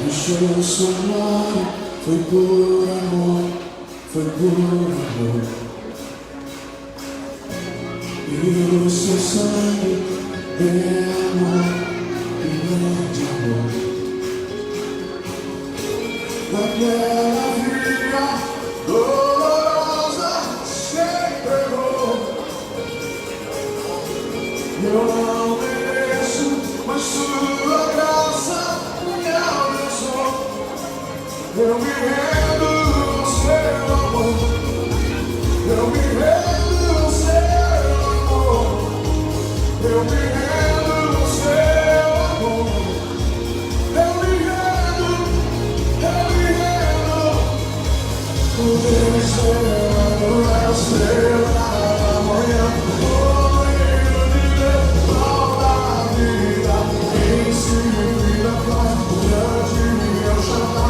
deixou sua glória, foi por amor, foi por amor. E o seu sangue é amor e grande amor. Naquela vida dolorosa se entregou. Eu não mereço, mas sua graça me abençoou. Eu me rendo ao seu amor. Eu me rendo ao seu amor. Eu me rendo ao seu amor. Eu me rendo, eu me rendo. O teu céu é o céu da manhã. O brilho de Deus volta a vida. Em si vida paz, grande é o chamar.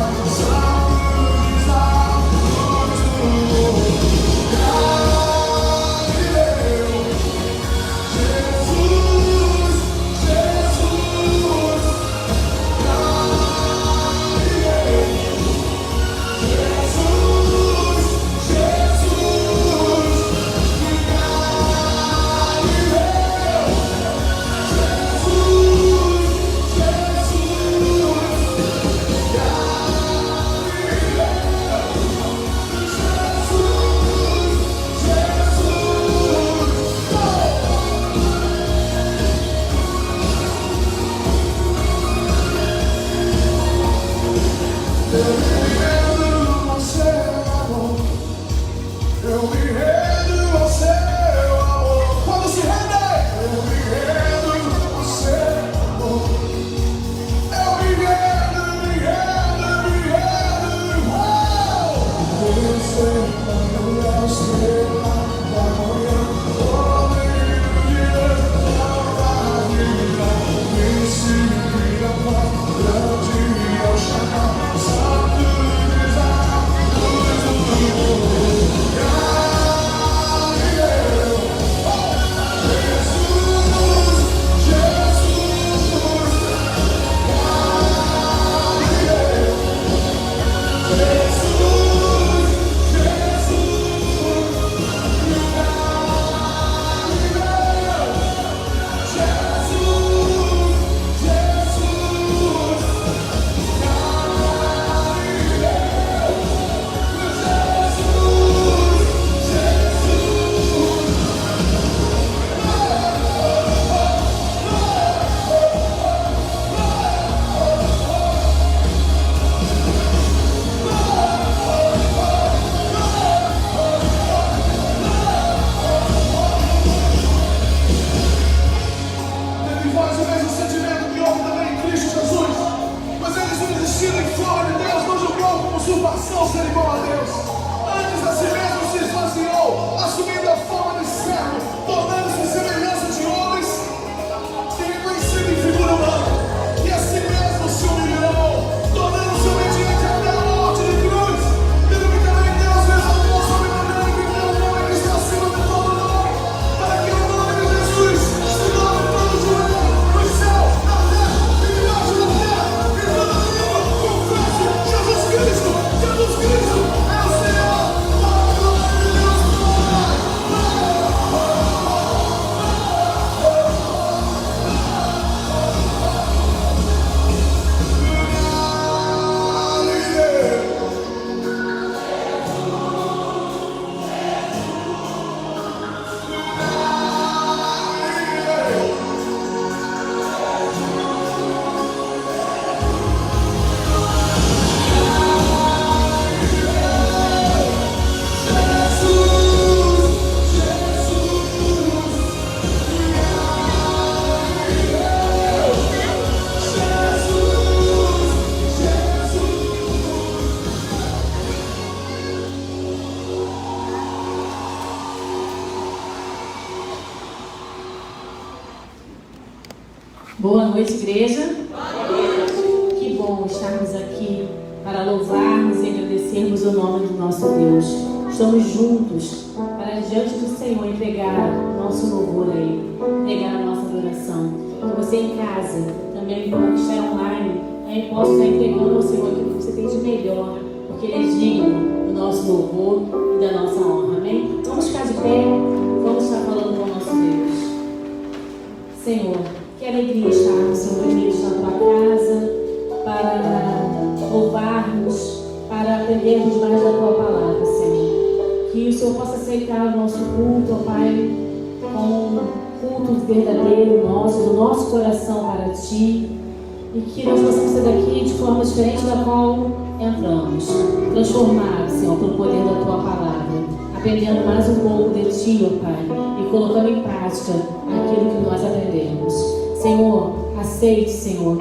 Boa noite, igreja. Boa noite. Que bom estarmos aqui para louvarmos e agradecermos o nome do nosso Deus. Estamos juntos para diante do Senhor entregar o nosso louvor a Ele, entregar a nossa adoração. Que você em casa, também que está online, aí possa estar entregando ao Senhor aquilo que você tem de melhor, porque Ele é digno do nosso louvor e da nossa honra, amém? Vamos ficar de pé, vamos estar falando com o nosso Deus. Senhor, que alegria estarmos, Senhor, unidos na Tua casa, para louvarmos, para aprendermos mais da Tua palavra, Senhor. Que o Senhor possa aceitar o nosso culto, ó Pai, como um culto verdadeiro nosso, do nosso coração para Ti, e que nós possamos sair daqui de forma diferente da qual entramos, transformados, Senhor, pelo poder da Tua palavra, aprendendo mais um pouco de Ti, ó Pai, e colocando em prática aquilo que nós aprendemos. Senhor, aceite, Senhor,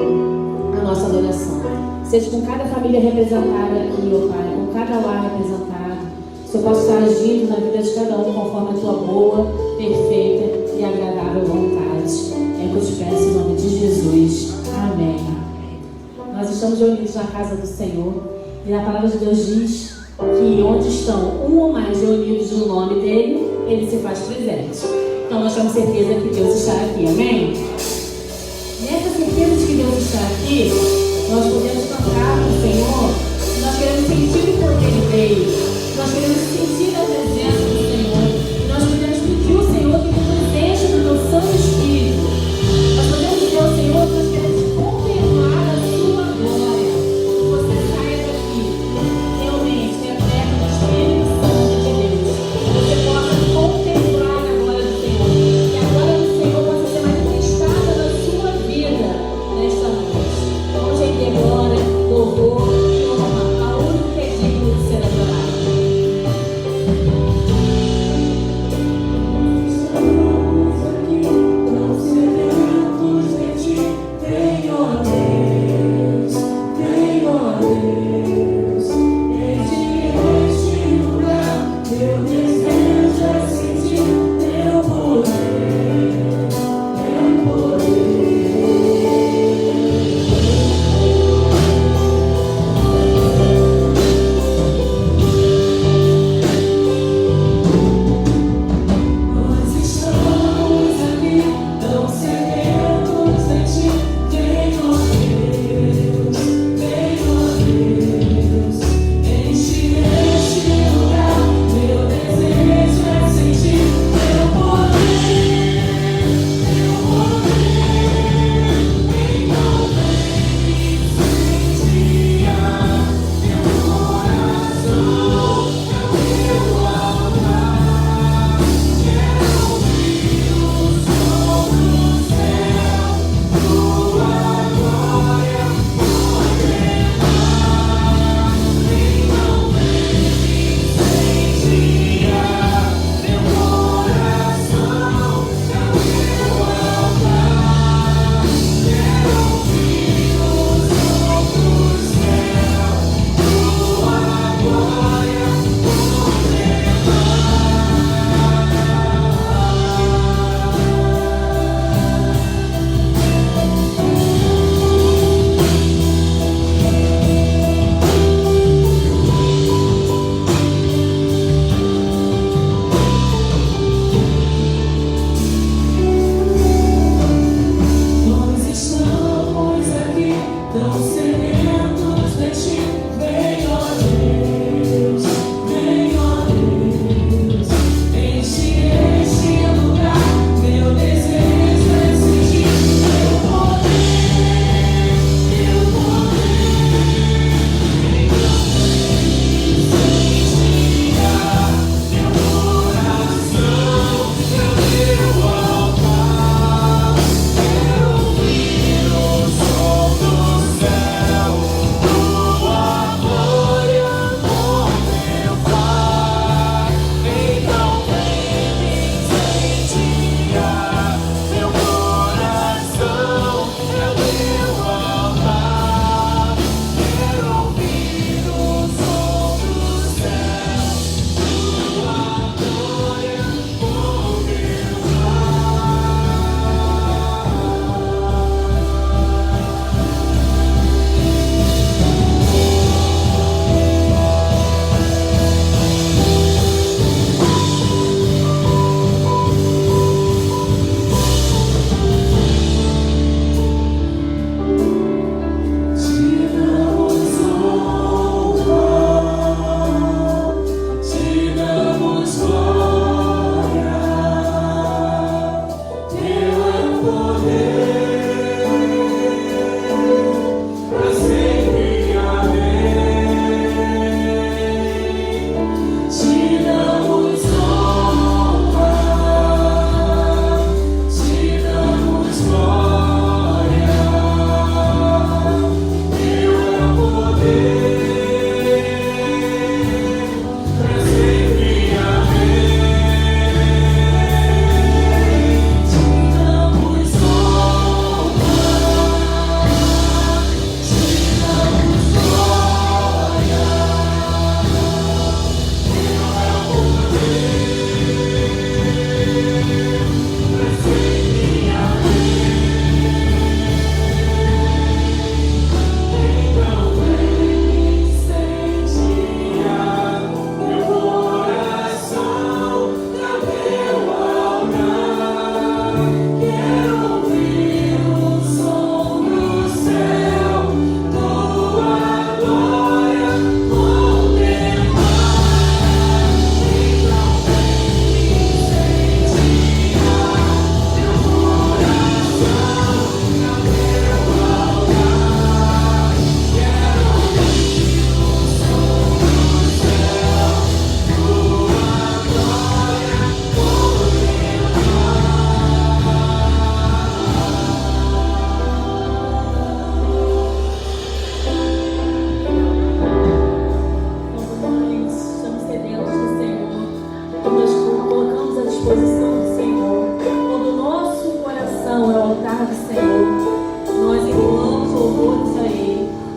a nossa adoração. Seja com cada família representada aqui, ó Pai, com cada lar representado. O Senhor possa estar agindo na vida de cada um conforme a Tua boa, perfeita e agradável vontade. É o que eu te peço em nome de Jesus. Amém. Nós estamos reunidos na casa do Senhor e a palavra de Deus diz que onde estão um ou mais reunidos no nome dEle, Ele se faz presente. Então nós temos certeza que Deus está aqui. Amém? Nessa certeza de que Deus está aqui, nós podemos cantar para o Senhor, nós queremos sentir o porquê Ele veio, nós queremos sentir a presença do Senhor, e nós podemos pedir ao Senhor que nos enche do Teu Santo Espírito. Nós podemos dizer ao Senhor que nós queremos contemplar a Sua glória, que você saia daqui realmente repleto do Espírito Santo de Deus, que você possa contemplar a glória do Senhor, que a glória do Senhor possa ser manifestada na sua vida nesta noite. Vamos render glória.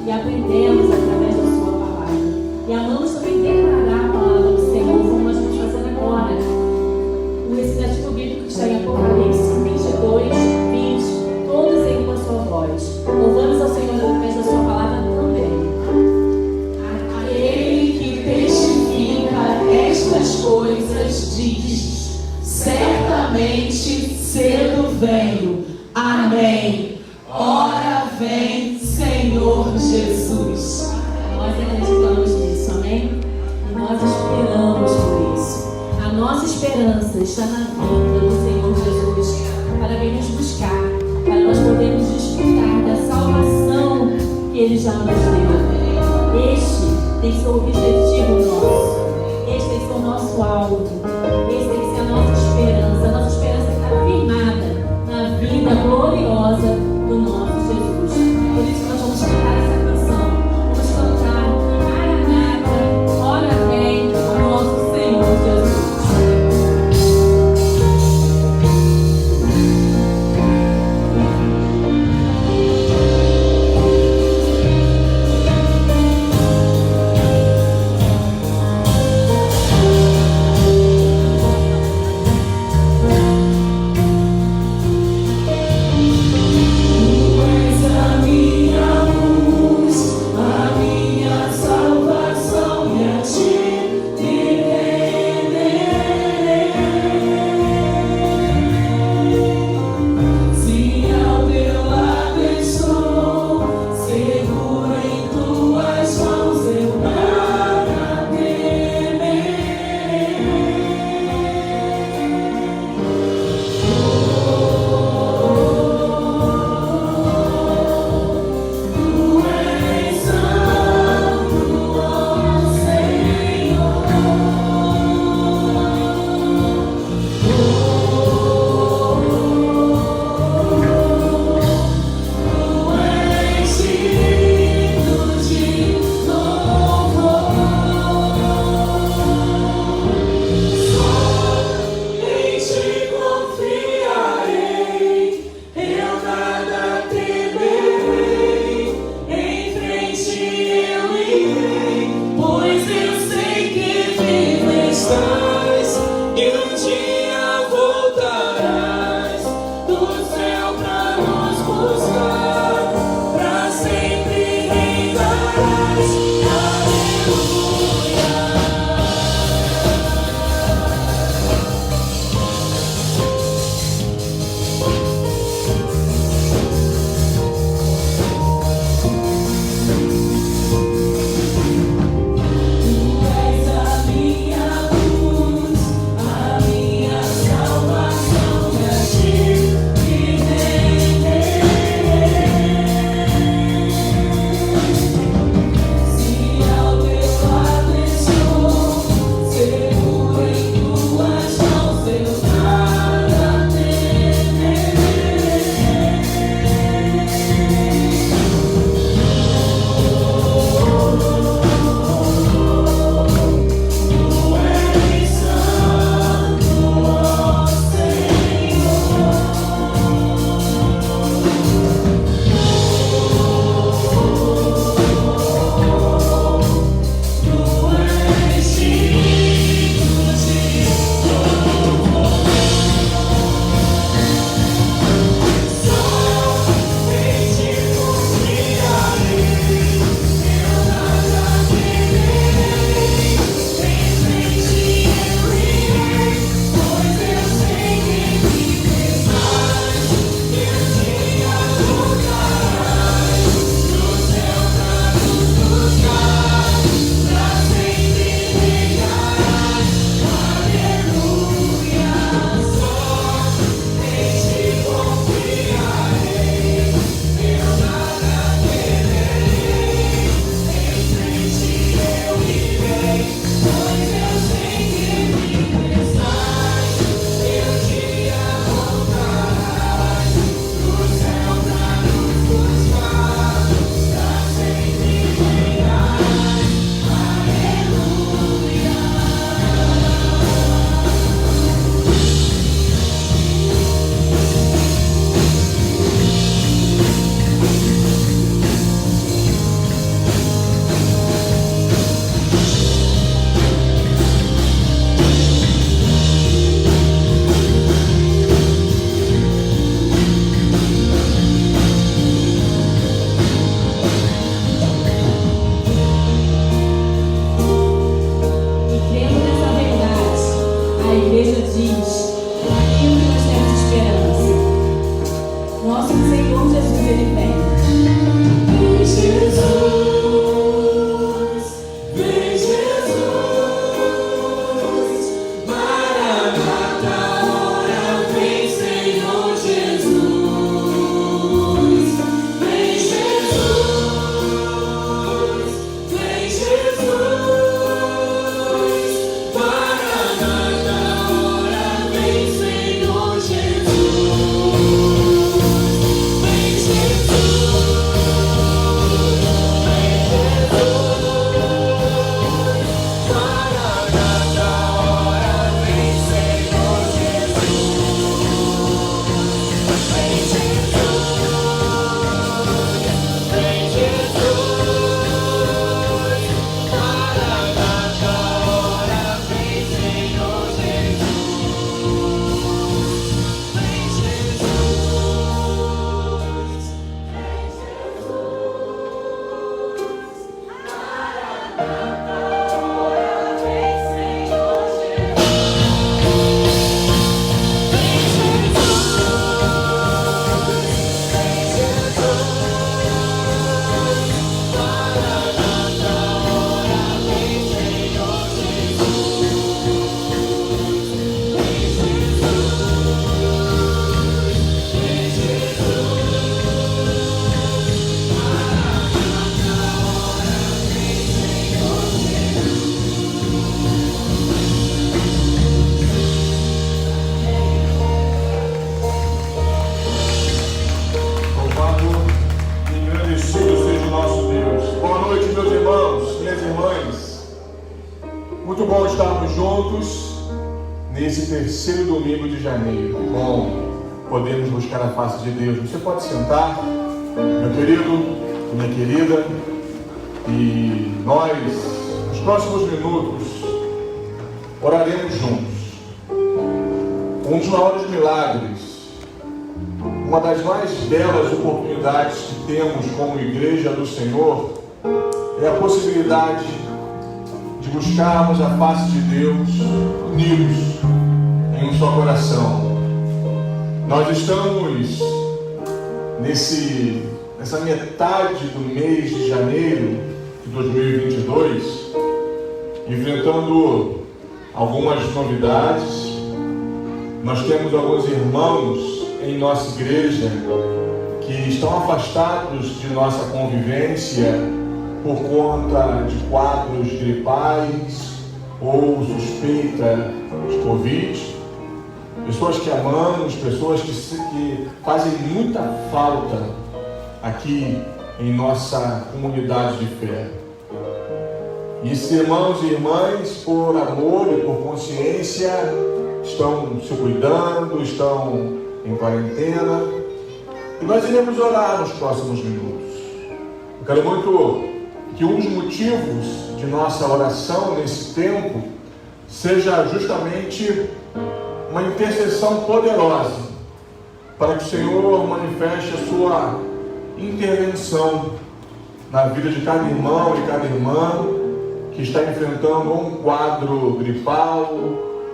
e aprendemos através da sua palavra. E amamos também declarar a palavra do Senhor, como nós vamos fazer agora. O recitativo bíblico que está em Apocalipse 22, 20, todos em uma só voz. Louvamos ao Senhor através da sua palavra também. Aquele que testifica estas coisas diz: certamente cedo venho. Amém. Ora vem, Senhor Jesus. Nós acreditamos nisso, amém? E nós esperamos por isso. A nossa esperança está na vinda do Senhor Jesus para vir nos buscar, para nós podermos desfrutar da salvação que Ele já nos deu. Este tem que ser o objetivo nosso. Este tem que ser o nosso alvo. Este tem que ser a nossa esperança. A nossa esperança está firmada na vida gloriosa do nosso Jesus. Por isso nós vamos cantar essa canção. Vamos cantar Maranata, ora vem o nosso Senhor Jesus. bom estarmos juntos nesse terceiro domingo de janeiro. Que bom podermos buscar a face de Deus. Você pode sentar, meu querido, minha querida, e nós, nos próximos minutos, oraremos juntos. Um dos maiores milagres, uma das mais belas oportunidades que temos como igreja do Senhor é a possibilidade de buscarmos a face de Deus unidos em um só coração. Nós estamos nessa metade do mês de janeiro de 2022 enfrentando algumas novidades. Nós temos alguns irmãos em nossa igreja que estão afastados de nossa convivência por conta de quadros gripais ou suspeita de Covid. Pessoas que amamos, pessoas que fazem muita falta aqui em nossa comunidade de fé. E esses irmãos e irmãs, por amor e por consciência, estão se cuidando, estão em quarentena. E nós iremos orar nos próximos minutos. Eu quero muito que um dos motivos de nossa oração nesse tempo seja justamente uma intercessão poderosa para que o Senhor manifeste a sua intervenção na vida de cada irmão e cada irmã que está enfrentando um quadro gripal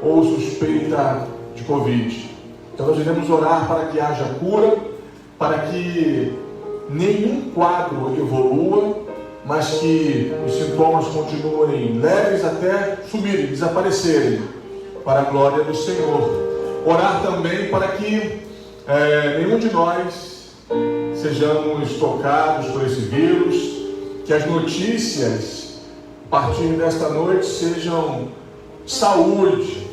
ou suspeita de Covid. Então nós iremos orar para que haja cura, para que nenhum quadro evolua, mas que os sintomas continuem leves até subirem, desaparecerem, para a glória do Senhor. Orar também para que nenhum de nós sejamos tocados por esse vírus, que as notícias a partir desta noite sejam saúde,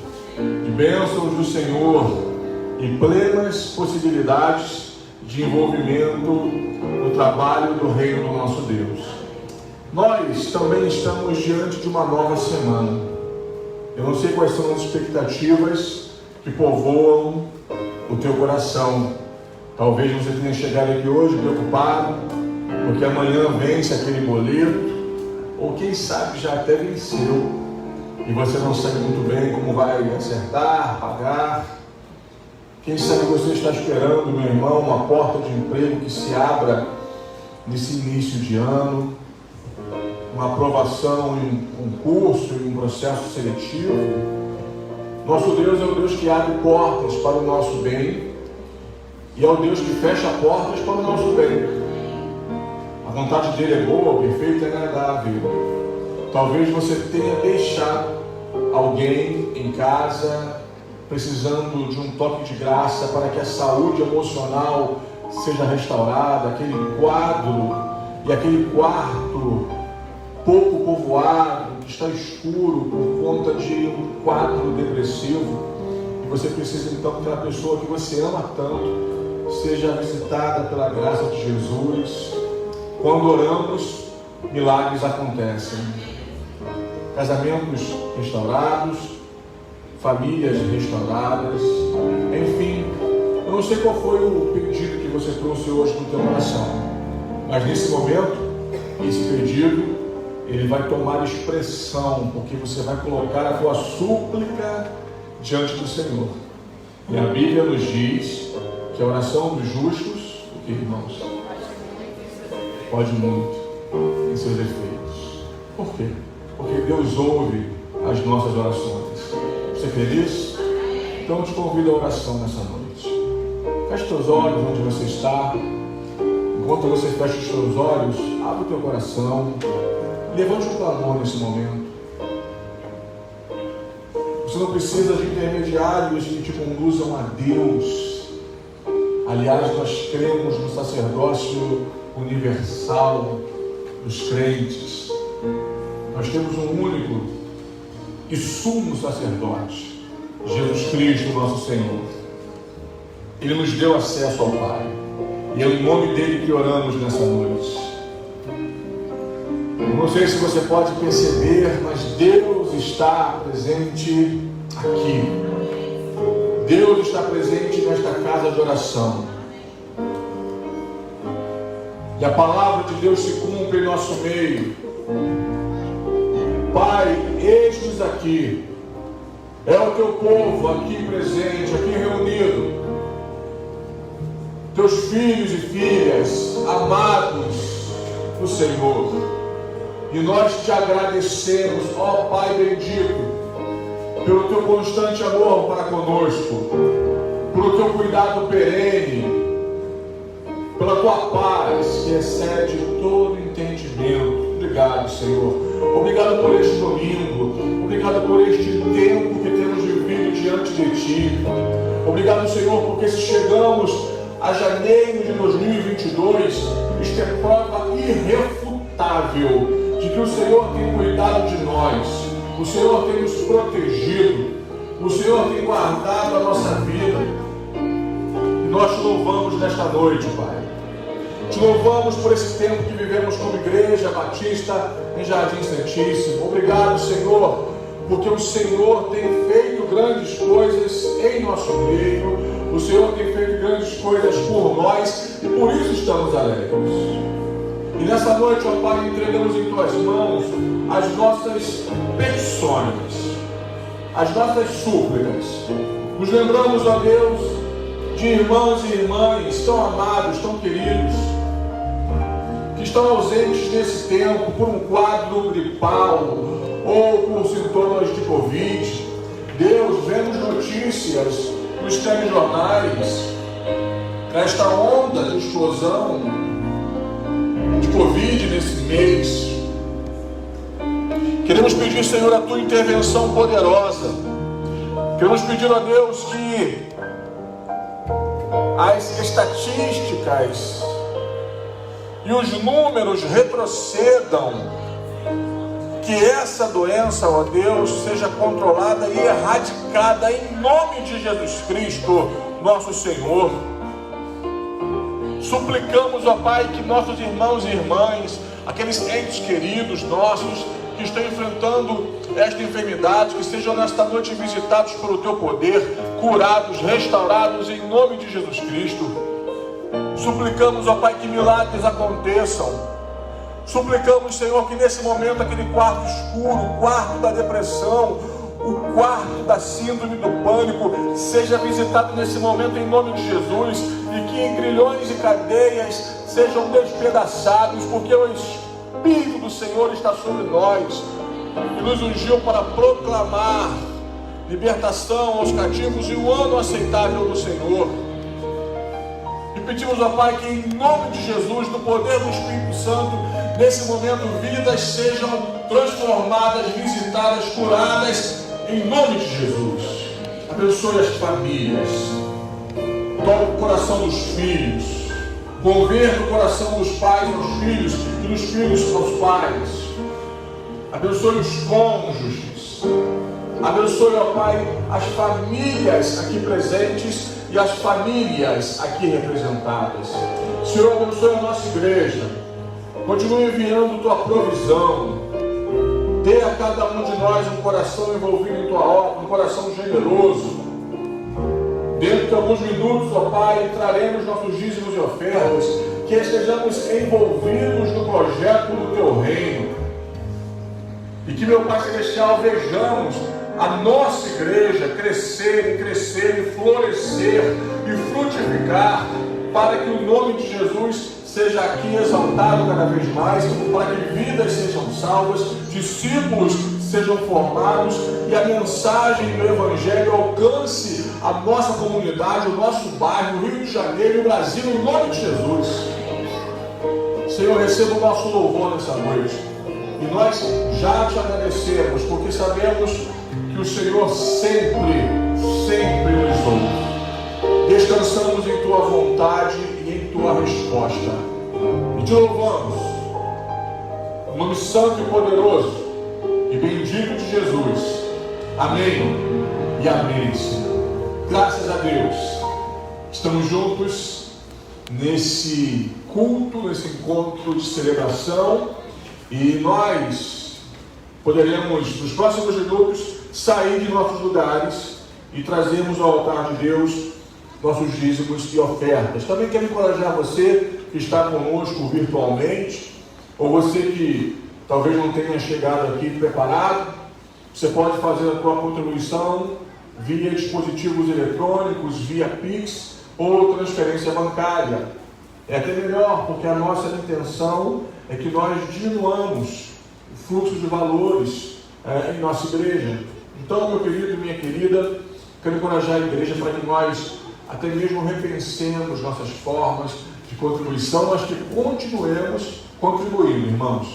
de bênçãos do Senhor e plenas possibilidades de envolvimento no trabalho do reino do nosso Deus. Nós também estamos diante de uma nova semana. Eu não sei quais são as expectativas que povoam o teu coração. Talvez você tenha chegado aqui hoje preocupado, porque amanhã vence aquele boleto, ou quem sabe já até venceu, e você não sabe muito bem como vai acertar, pagar. Quem sabe você está esperando, meu irmão, uma porta de emprego que se abra nesse início de ano, uma aprovação em um concurso, em um processo seletivo. Nosso Deus é o Deus que abre portas para o nosso bem e é o Deus que fecha portas para o nosso bem. A vontade dele é boa, perfeita e agradável. Talvez você tenha deixado alguém em casa precisando de um toque de graça para que a saúde emocional seja restaurada, aquele quadro e aquele quarto pouco povoado, que está escuro por conta de um quadro depressivo, e você precisa então que aquela pessoa que você ama tanto seja visitada pela graça de Jesus. Quando oramos, milagres acontecem. Casamentos restaurados, famílias restauradas, enfim, eu não sei qual foi o pedido que você trouxe hoje no teu coração, mas nesse momento, esse pedido, ele vai tomar expressão, porque você vai colocar a tua súplica diante do Senhor. E a Bíblia nos diz que a oração dos justos, o que, irmãos? Pode muito em seus efeitos. Por quê? Porque Deus ouve as nossas orações. Você crê nisso? Então eu te convido à oração nessa noite. Feche teus olhos onde você está. Enquanto você fecha os teus olhos, abre o teu coração. Levante um clamor nesse momento. Você não precisa de intermediários que te conduzam a Deus. Aliás, nós cremos no sacerdócio universal dos crentes. Nós temos um único e sumo sacerdote, Jesus Cristo, nosso Senhor. Ele nos deu acesso ao Pai. E é em nome dele que oramos nessa noite. Eu não sei se você pode perceber, mas Deus Deus está presente aqui. Deus está presente nesta casa de oração. E a palavra de Deus se cumpre em nosso meio. Pai, eis-nos aqui. É o teu povo aqui presente, aqui reunido. Teus filhos e filhas, amados do Senhor. E nós te agradecemos, ó Pai bendito, pelo teu constante amor para conosco, pelo teu cuidado perene, pela tua paz que excede todo entendimento. Obrigado, Senhor. Obrigado por este domingo. Obrigado por este tempo que temos vivido diante de Ti. Obrigado, Senhor, porque se chegamos a janeiro de 2022, isto é prova irrefutável de que o Senhor tem cuidado de nós. O Senhor tem nos protegido. O Senhor tem guardado a nossa vida. E nós te louvamos nesta noite, Pai. Te louvamos por esse tempo que vivemos como Igreja Batista em Jardim Santíssimo. Obrigado, Senhor, porque o Senhor tem feito grandes coisas em nosso meio. O Senhor tem feito grandes coisas por nós e por isso estamos alegres. E nessa noite, ó Pai, entregamos em Tuas mãos as nossas petições, as nossas súplicas. Nos lembramos, ó Deus, de irmãos e irmãs tão amados, tão queridos, que estão ausentes nesse tempo por um quadro gripal ou por sintomas de Covid. Deus, vemos notícias nos telejornais desta onda de explosão de Covid nesse mês. Queremos pedir, Senhor, a Tua intervenção poderosa. Queremos pedir a Deus que as estatísticas e os números retrocedam, que essa doença, ó Deus, seja controlada e erradicada em nome de Jesus Cristo, nosso Senhor. Suplicamos, ó Pai, que nossos irmãos e irmãs, aqueles entes queridos nossos que estão enfrentando esta enfermidade, que sejam nesta noite visitados pelo Teu poder, curados, restaurados em nome de Jesus Cristo. Suplicamos, ó Pai, que milagres aconteçam. Suplicamos, Senhor, que nesse momento aquele quarto escuro, o quarto da depressão, o quarto da síndrome do pânico, seja visitado nesse momento em nome de Jesus, e que em grilhões e cadeias sejam despedaçados, porque o Espírito do Senhor está sobre nós e nos ungiu para proclamar libertação aos cativos e o ano aceitável do Senhor. E pedimos, ó Pai, que em nome de Jesus, no poder do Espírito Santo, nesse momento vidas sejam transformadas, visitadas, curadas, em nome de Jesus. Abençoe as famílias, toque o coração dos filhos, converta o coração dos pais aos filhos e dos filhos aos pais. Abençoe os cônjuges. Abençoe, ó Pai, as famílias aqui presentes e as famílias aqui representadas. Senhor, abençoe a nossa igreja. Continue enviando Tua provisão. Dê a cada um de nós um coração envolvido em Tua obra, um coração generoso. Dentro de alguns minutos, ó Pai, traremos nossos dízimos e ofertas, que estejamos envolvidos no projeto do Teu reino. E que, meu Pai Celestial, vejamos a nossa igreja crescer e crescer e florescer e frutificar, para que o nome de Jesus seja aqui exaltado cada vez mais, para que vidas sejam salvas, discípulos sejam formados e a mensagem do Evangelho alcance a nossa comunidade, o nosso bairro, o Rio de Janeiro e o Brasil, em nome de Jesus. Senhor, receba o nosso louvor nessa noite. E nós já te agradecemos, porque sabemos que o Senhor sempre nos ouve. Descansamos em Tua vontade e em Tua resposta. E te louvamos, no nome santo e poderoso e bendito de Jesus. Amém e amém, Senhor. Graças a Deus. Estamos juntos nesse culto, nesse encontro de celebração. E nós poderemos, nos próximos minutos, sair de nossos lugares e trazermos ao altar de Deus nossos dízimos e ofertas. Também quero encorajar você que está conosco virtualmente, ou você que talvez não tenha chegado aqui preparado. Você pode fazer a sua contribuição via dispositivos eletrônicos, via Pix ou transferência bancária. É até melhor, porque a nossa intenção é que nós diminuamos o fluxo de valores em nossa igreja. Então, meu querido e minha querida, quero encorajar a igreja para que nós até mesmo repensemos nossas formas de contribuição, mas que continuemos contribuindo, irmãos,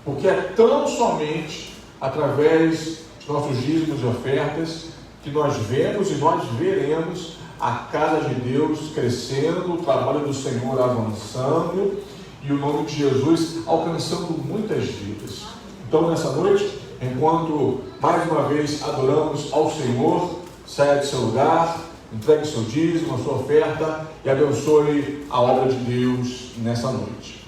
porque é tão somente através dos nossos dízimos e ofertas que nós vemos e nós veremos a casa de Deus crescendo, o trabalho do Senhor avançando e o nome de Jesus alcançando muitas vidas. Então, nessa noite, enquanto mais uma vez adoramos ao Senhor, saia de seu lugar, entregue seu dízimo, a sua oferta e abençoe a obra de Deus nessa noite.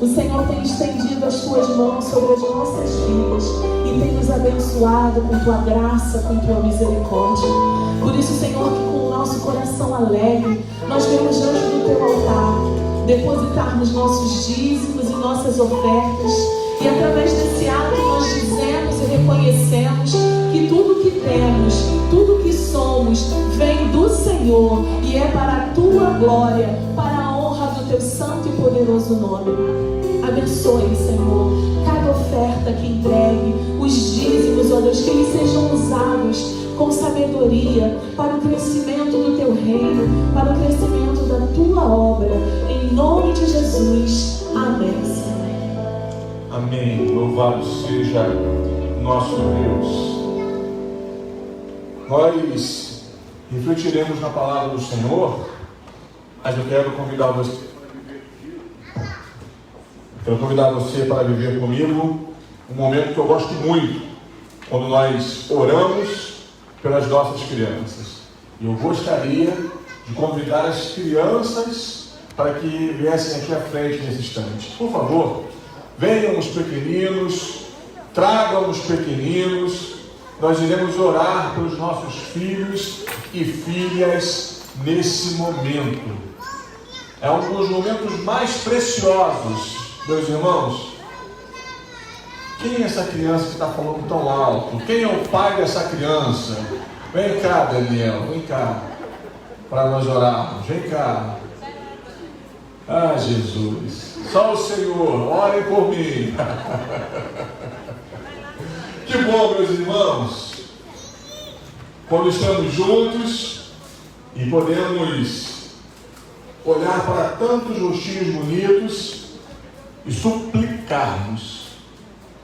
O Senhor tem estendido as tuas mãos sobre as nossas vidas e tem nos abençoado com tua graça, com tua misericórdia. Por isso, Senhor, que com o nosso coração alegre, nós vemos diante do teu altar depositarmos nossos dízimos e nossas ofertas, e através desse ato nós dizemos e reconhecemos que tudo que temos, tudo que somos, vem do Senhor e é para a tua glória, para a honra do teu santo e poderoso nome. Abençoe, Senhor, cada oferta que entregue, os dízimos, ó Deus, que eles sejam usados com sabedoria para o crescimento do teu reino, para o crescimento da tua obra, em nome de Jesus. Amém, Senhor. Amém. Louvado seja nosso Deus. Nós refletiremos na palavra do Senhor, mas eu quero convidar você para viver comigo um momento que eu gosto muito, quando nós oramos pelas nossas crianças. E eu gostaria de convidar as crianças para que viessem aqui à frente nesse instante. Por favor, venham os pequeninos, tragam os pequeninos. Nós iremos orar pelos nossos filhos e filhas nesse momento. É um dos momentos mais preciosos, meus irmãos. Quem é essa criança que está falando tão alto? Quem é o pai dessa criança? Vem cá, Daniel, vem cá, para nós orarmos. Vem cá. Ah, Jesus, só o Senhor, orem por mim. Que bom, meus irmãos, quando estamos juntos e podemos olhar para tantos rostinhos bonitos e suplicarmos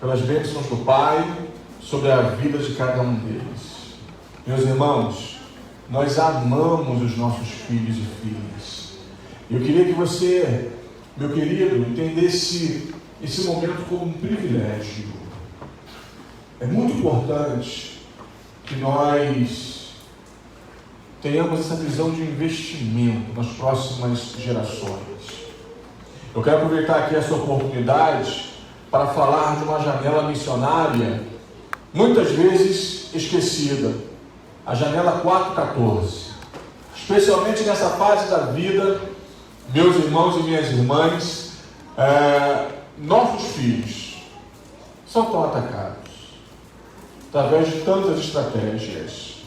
pelas bênçãos do Pai sobre a vida de cada um deles. Meus irmãos, nós amamos os nossos filhos e filhas. Eu queria que você, meu querido, entendesse esse momento como um privilégio. É muito importante que nós tenhamos essa visão de investimento nas próximas gerações. Eu quero aproveitar aqui essa oportunidade para falar de uma janela missionária muitas vezes esquecida, a janela 414. Especialmente nessa fase da vida, meus irmãos e minhas irmãs, nossos filhos são tão atacados através de tantas estratégias,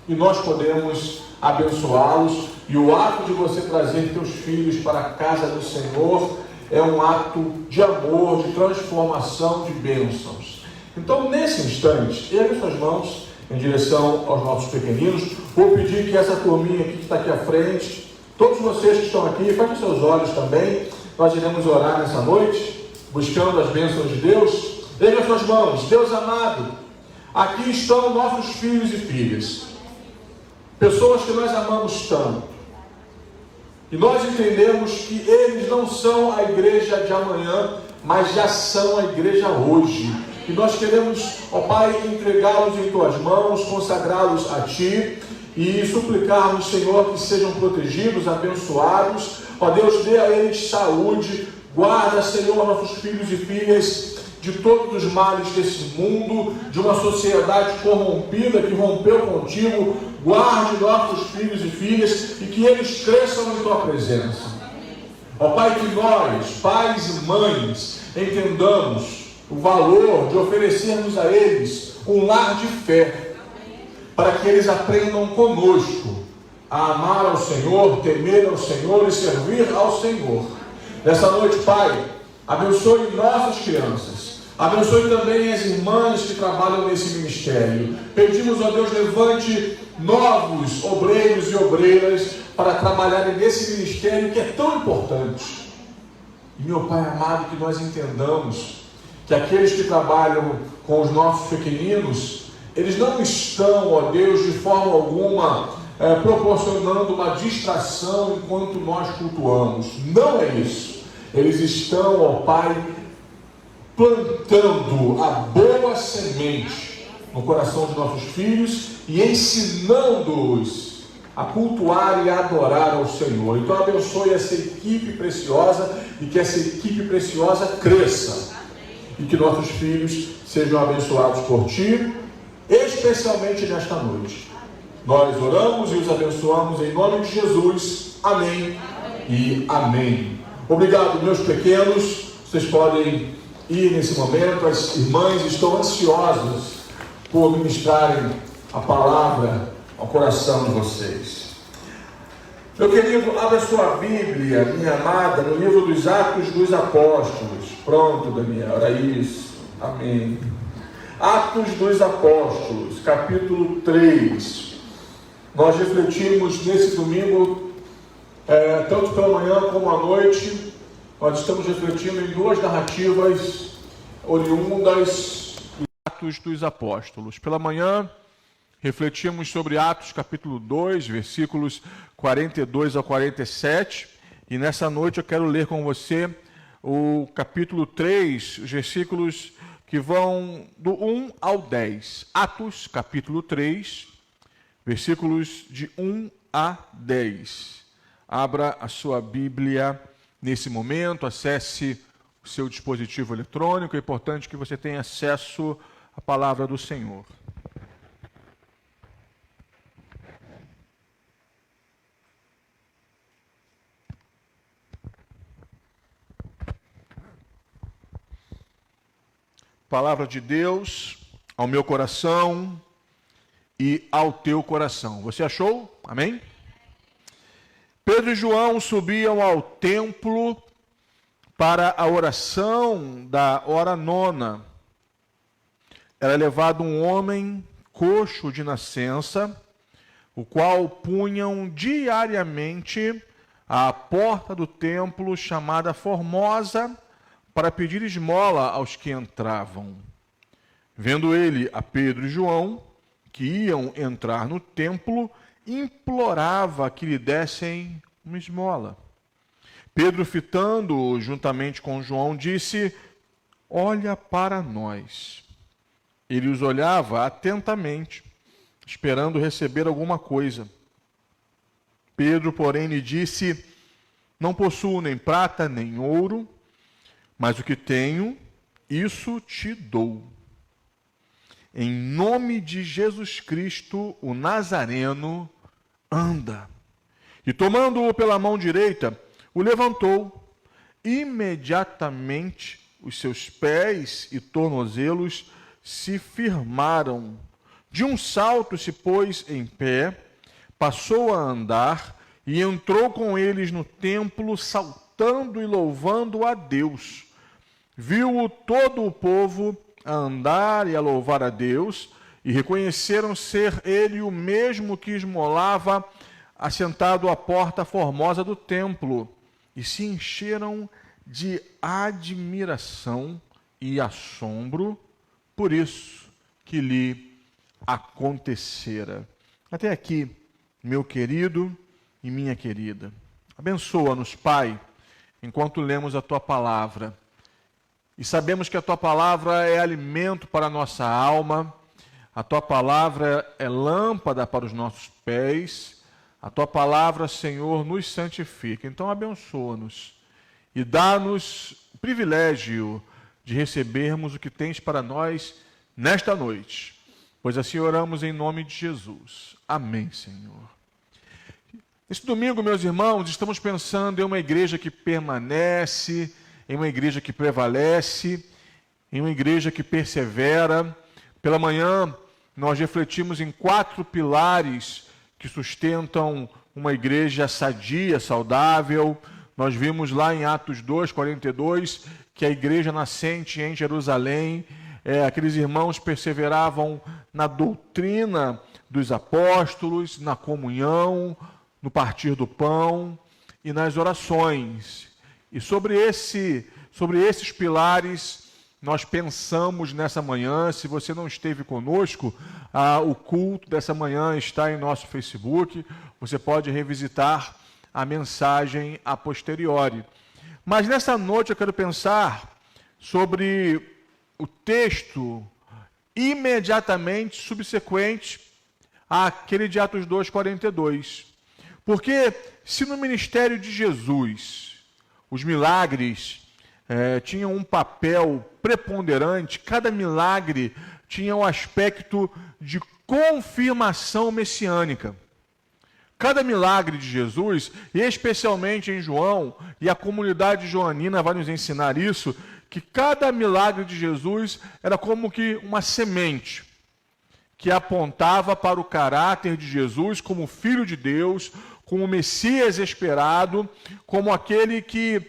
e nós podemos abençoá-los. E o ato de você trazer teus filhos para a casa do Senhor é um ato de amor, de transformação, de bênçãos. Então, nesse instante, ergue suas mãos em direção aos nossos pequeninos. Vou pedir que essa turminha aqui que está aqui à frente, todos vocês que estão aqui, fechem seus olhos também. Nós iremos orar nessa noite, buscando as bênçãos de Deus. Ergue suas mãos. Deus amado, aqui estão nossos filhos e filhas, pessoas que nós amamos tanto, e nós entendemos que eles não são a igreja de amanhã, mas já são a igreja hoje. E nós queremos, ó Pai, entregá-los em Tuas mãos, consagrá-los a Ti e suplicarmos, Senhor, que sejam protegidos, abençoados. Ó Deus, dê a eles saúde, guarda, Senhor, nossos filhos e filhas de todos os males desse mundo, de uma sociedade corrompida que rompeu contigo. Guarde nossos filhos e filhas e que eles cresçam em Tua presença. Ó Pai, que nós, pais e mães, entendamos o valor de oferecermos a eles um lar de fé, para que eles aprendam conosco a amar ao Senhor, temer ao Senhor e servir ao Senhor. Nessa noite, Pai, abençoe nossas crianças. Abençoe também as irmãs que trabalham nesse ministério. Pedimos, ó Deus, levante novos obreiros e obreiras para trabalharem nesse ministério que é tão importante. E, meu Pai amado, que nós entendamos que aqueles que trabalham com os nossos pequeninos, eles não estão, ó Deus, de forma alguma proporcionando uma distração enquanto nós cultuamos. Não é isso. Eles estão, ó Pai, plantando a boa semente no coração de nossos filhos e ensinando-os a cultuar e a adorar ao Senhor. Então abençoe essa equipe preciosa e que essa equipe preciosa cresça. E que nossos filhos sejam abençoados por Ti, especialmente nesta noite. Nós oramos e os abençoamos em nome de Jesus. Amém e amém. Obrigado, meus pequenos. Vocês podem ir nesse momento. As irmãs estão ansiosas por ministrarem a palavra ao coração de vocês. Meu querido, abra sua Bíblia, minha amada, no livro dos Atos dos Apóstolos. Pronto, Daniel, era isso. Amém. Atos dos Apóstolos, capítulo 3. Nós refletimos nesse domingo, tanto pela manhã como à noite, nós estamos refletindo em duas narrativas oriundas dos Atos dos Apóstolos. Pela manhã, refletimos sobre Atos capítulo 2, versículos 42 ao 47, e nessa noite eu quero ler com você o capítulo 3, os versículos que vão do 1 ao 10. Atos capítulo 3, versículos de 1 a 10. Abra a sua Bíblia nesse momento, acesse o seu dispositivo eletrônico, é importante que você tenha acesso à palavra do Senhor. Palavra de Deus ao meu coração e ao teu coração. Você achou? Amém? Pedro e João subiam ao templo para a oração da hora nona. Era levado um homem coxo de nascença, o qual punham diariamente à porta do templo chamada Formosa, para pedir esmola aos que entravam. Vendo ele a Pedro e João, que iam entrar no templo, implorava que lhe dessem uma esmola. Pedro, fitando-o juntamente com João, disse: olha para nós. Ele os olhava atentamente, esperando receber alguma coisa. Pedro, porém, lhe disse: não possuo nem prata nem ouro, mas o que tenho, isso te dou. Em nome de Jesus Cristo, o Nazareno, anda. E tomando-o pela mão direita, o levantou. Imediatamente os seus pés e tornozelos se firmaram. De um salto se pôs em pé, passou a andar e entrou com eles no templo, saltando e louvando a Deus. Viu-o todo o povo a andar e a louvar a Deus, e reconheceram ser ele o mesmo que esmolava assentado à porta formosa do templo, e se encheram de admiração e assombro por isso que lhe acontecera. Até aqui, meu querido e minha querida. Abençoa-nos, Pai, enquanto lemos a Tua palavra. E sabemos que a Tua palavra é alimento para a nossa alma, a Tua palavra é lâmpada para os nossos pés, a Tua palavra, Senhor, nos santifica. Então abençoa-nos e dá-nos o privilégio de recebermos o que Tens para nós nesta noite, pois assim oramos em nome de Jesus. Amém, Senhor. Neste domingo, meus irmãos, estamos pensando em uma igreja que permanece, em uma igreja que prevalece, em uma igreja que persevera. Pela manhã, nós refletimos em 4 pilares que sustentam uma igreja sadia, saudável. Nós vimos lá em Atos 2, 42, que a igreja nascente em Jerusalém, aqueles irmãos perseveravam na doutrina dos apóstolos, na comunhão, no partir do pão e nas orações. E sobre esses pilares, nós pensamos nessa manhã. Se você não esteve conosco, o culto dessa manhã está em nosso Facebook. Você pode revisitar a mensagem a posteriori. Mas nessa noite eu quero pensar sobre o texto imediatamente subsequente àquele de Atos 2:42. Porque se no ministério de Jesus os milagres tinham um papel preponderante, cada milagre tinha o aspecto de confirmação messiânica. Cada milagre de Jesus, e especialmente em João, e a comunidade joanina vai nos ensinar isso, que cada milagre de Jesus era como que uma semente que apontava para o caráter de Jesus como Filho de Deus, como o Messias esperado, como aquele que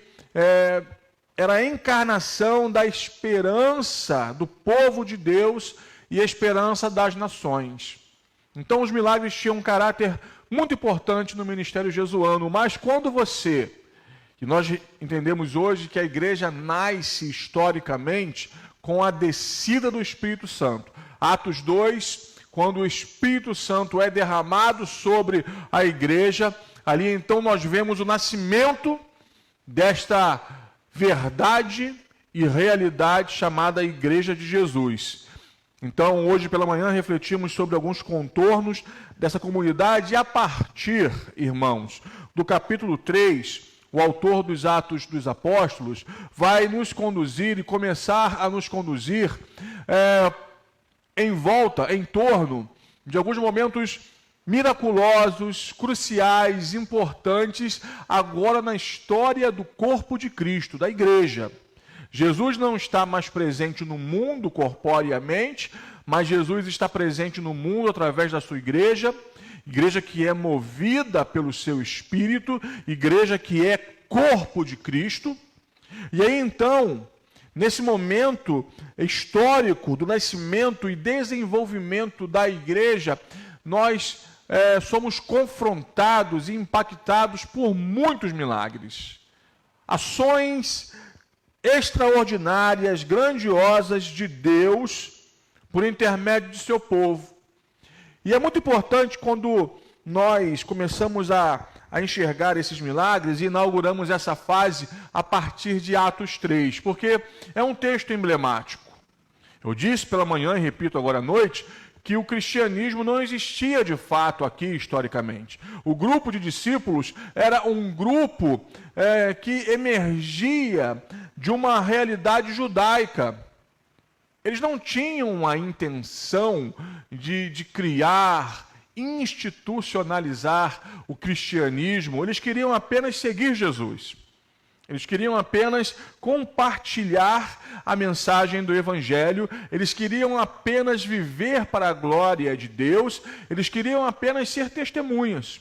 era a encarnação da esperança do povo de Deus e a esperança das nações. Então os milagres tinham um caráter muito importante no ministério jesuano, mas quando que nós entendemos hoje que a igreja nasce historicamente com a descida do Espírito Santo. Atos 2, quando o Espírito Santo é derramado sobre a igreja, ali então nós vemos o nascimento desta verdade e realidade chamada Igreja de Jesus. Então, hoje pela manhã refletimos sobre alguns contornos dessa comunidade e a partir, irmãos, do capítulo 3, o autor dos Atos dos Apóstolos vai nos conduzir e começar a nos conduzir em torno de alguns momentos miraculosos, cruciais, importantes, agora na história do corpo de Cristo, da igreja. Jesus não está mais presente no mundo corporeamente, mas Jesus está presente no mundo através da sua igreja, igreja que é movida pelo seu Espírito, igreja que é corpo de Cristo. E aí então, nesse momento histórico do nascimento e desenvolvimento da igreja, nós somos confrontados e impactados por muitos milagres. Ações extraordinárias, grandiosas de Deus por intermédio de seu povo. E é muito importante quando nós começamos a enxergar esses milagres e inauguramos essa fase a partir de Atos 3, porque é um texto emblemático. Eu disse pela manhã e repito agora à noite que o cristianismo não existia de fato aqui historicamente. O grupo de discípulos era um grupo que emergia de uma realidade judaica. Eles não tinham a intenção de criar, institucionalizar o cristianismo, eles queriam apenas seguir Jesus. Eles queriam apenas compartilhar a mensagem do Evangelho, eles queriam apenas viver para a glória de Deus, eles queriam apenas ser testemunhas.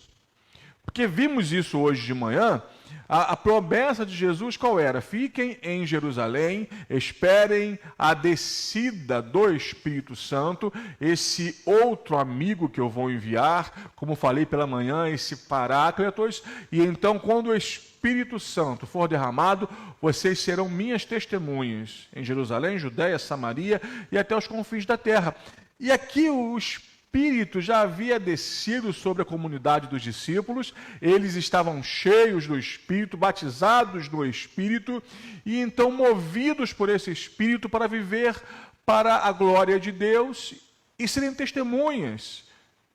Porque vimos isso hoje de manhã, a promessa de Jesus qual era? Fiquem em Jerusalém, esperem a descida do Espírito Santo, esse outro amigo que eu vou enviar, como falei pela manhã, esse Paráclitos, e então quando o Espírito Santo for derramado, vocês serão minhas testemunhas em Jerusalém, Judéia, Samaria e até os confins da terra. E aqui o Espírito já havia descido sobre a comunidade dos discípulos, eles estavam cheios do Espírito, batizados no Espírito, e então movidos por esse Espírito para viver para a glória de Deus e serem testemunhas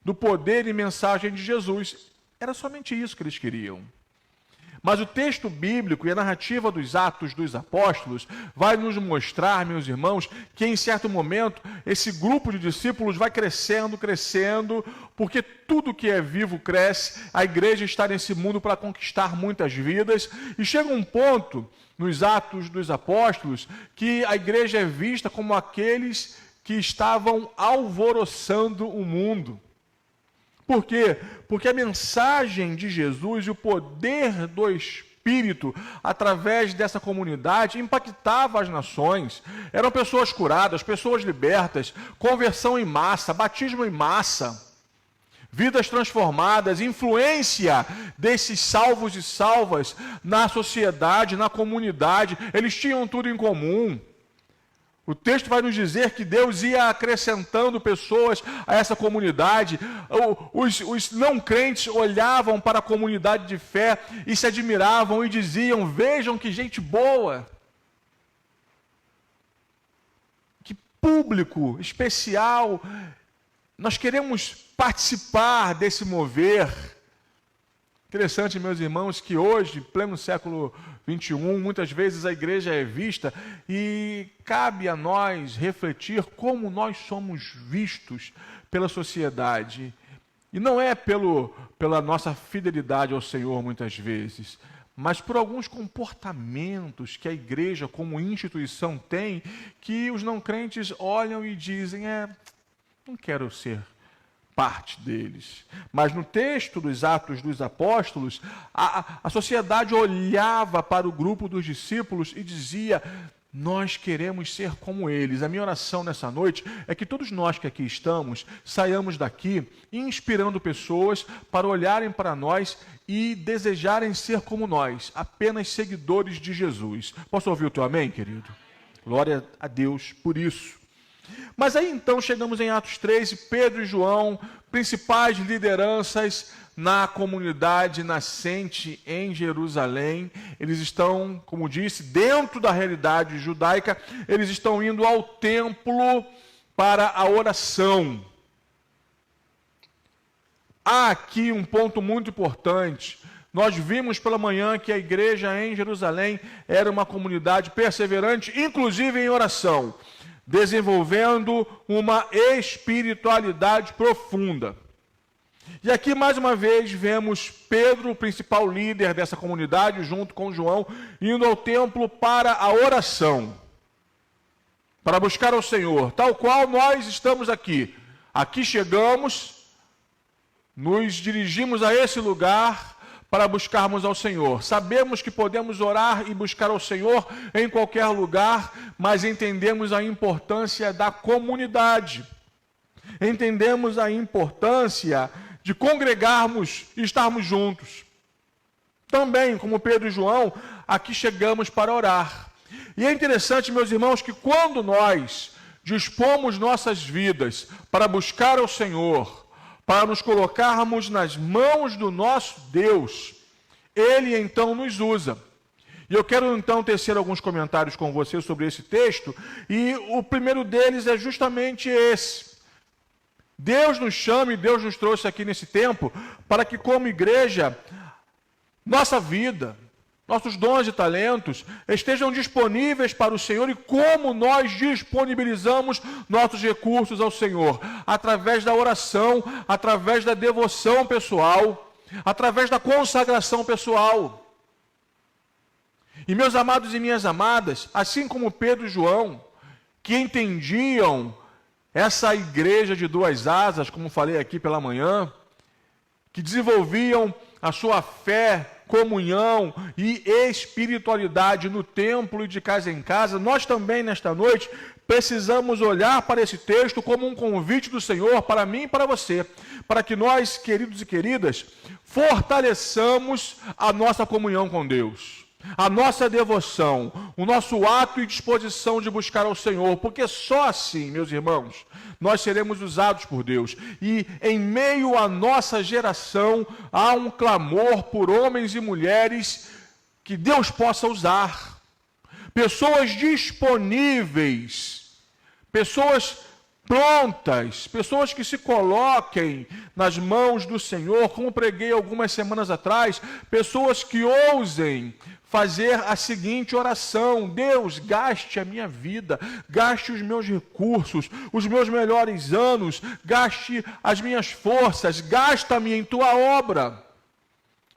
do poder e mensagem de Jesus. Era somente isso que eles queriam. Mas o texto bíblico e a narrativa dos Atos dos Apóstolos vai nos mostrar, meus irmãos, que em certo momento esse grupo de discípulos vai crescendo, porque tudo que é vivo cresce, a igreja está nesse mundo para conquistar muitas vidas, e chega um ponto nos Atos dos Apóstolos que a igreja é vista como aqueles que estavam alvoroçando o mundo. Por quê? Porque a mensagem de Jesus e o poder do Espírito, através dessa comunidade, impactava as nações. Eram pessoas curadas, pessoas libertas, conversão em massa, batismo em massa, vidas transformadas, influência desses salvos e salvas na sociedade, na comunidade. Eles tinham tudo em comum. O texto vai nos dizer que Deus ia acrescentando pessoas a essa comunidade. Os não crentes olhavam para a comunidade de fé e se admiravam e diziam: vejam que gente boa. Que público especial nós queremos participar desse mover. Interessante, meus irmãos, que hoje, pleno século XXI, muitas vezes a igreja é vista e cabe a nós refletir como nós somos vistos pela sociedade. E não é pela nossa fidelidade ao Senhor, muitas vezes, mas por alguns comportamentos que a igreja, como instituição, tem, que os não crentes olham e dizem, não quero ser parte deles. Mas no texto dos Atos dos Apóstolos, a sociedade olhava para o grupo dos discípulos e dizia, nós queremos ser como eles. A minha oração nessa noite é que todos nós que aqui estamos, saiamos daqui inspirando pessoas para olharem para nós e desejarem ser como nós, apenas seguidores de Jesus. Posso ouvir o teu amém, querido? Glória a Deus por isso. Mas aí então chegamos em Atos 3 e Pedro e João, principais lideranças na comunidade nascente em Jerusalém, eles estão, como disse, dentro da realidade judaica, eles estão indo ao templo para a oração. Há aqui um ponto muito importante. Nós vimos pela manhã que a igreja em Jerusalém era uma comunidade perseverante, inclusive em oração, desenvolvendo uma espiritualidade profunda. E aqui, mais uma vez, vemos Pedro, o principal líder dessa comunidade, junto com João, indo ao templo para a oração, para buscar ao Senhor, tal qual nós estamos aqui. Aqui chegamos, nos dirigimos a esse lugar para buscarmos ao Senhor. Sabemos que podemos orar e buscar ao Senhor em qualquer lugar, mas entendemos a importância da comunidade. Entendemos a importância de congregarmos e estarmos juntos. Também, como Pedro e João, aqui chegamos para orar. E é interessante, meus irmãos, que quando nós dispomos nossas vidas para buscar ao Senhor, para nos colocarmos nas mãos do nosso Deus, Ele então nos usa. E eu quero então tecer alguns comentários com você sobre esse texto, e o primeiro deles é justamente esse. Deus nos chama e Deus nos trouxe aqui nesse tempo para que, como igreja, nossa vida, nossos dons e talentos estejam disponíveis para o Senhor. E como nós disponibilizamos nossos recursos ao Senhor? Através da oração, através da devoção pessoal, através da consagração pessoal. E meus amados e minhas amadas, assim como Pedro e João, que entendiam essa igreja de duas asas, como falei aqui pela manhã, que desenvolviam a sua fé, comunhão e espiritualidade no templo e de casa em casa, nós também nesta noite precisamos olhar para esse texto como um convite do Senhor para mim e para você, para que nós, queridos e queridas, fortaleçamos a nossa comunhão com Deus, a nossa devoção, o nosso ato e disposição de buscar ao Senhor, porque só assim, meus irmãos, nós seremos usados por Deus. E em meio à nossa geração, há um clamor por homens e mulheres que Deus possa usar. Pessoas disponíveis, pessoas prontas, pessoas que se coloquem nas mãos do Senhor, como preguei algumas semanas atrás, pessoas que ousem fazer a seguinte oração: Deus, gaste a minha vida, gaste os meus recursos, os meus melhores anos, gaste as minhas forças, gasta-me em tua obra.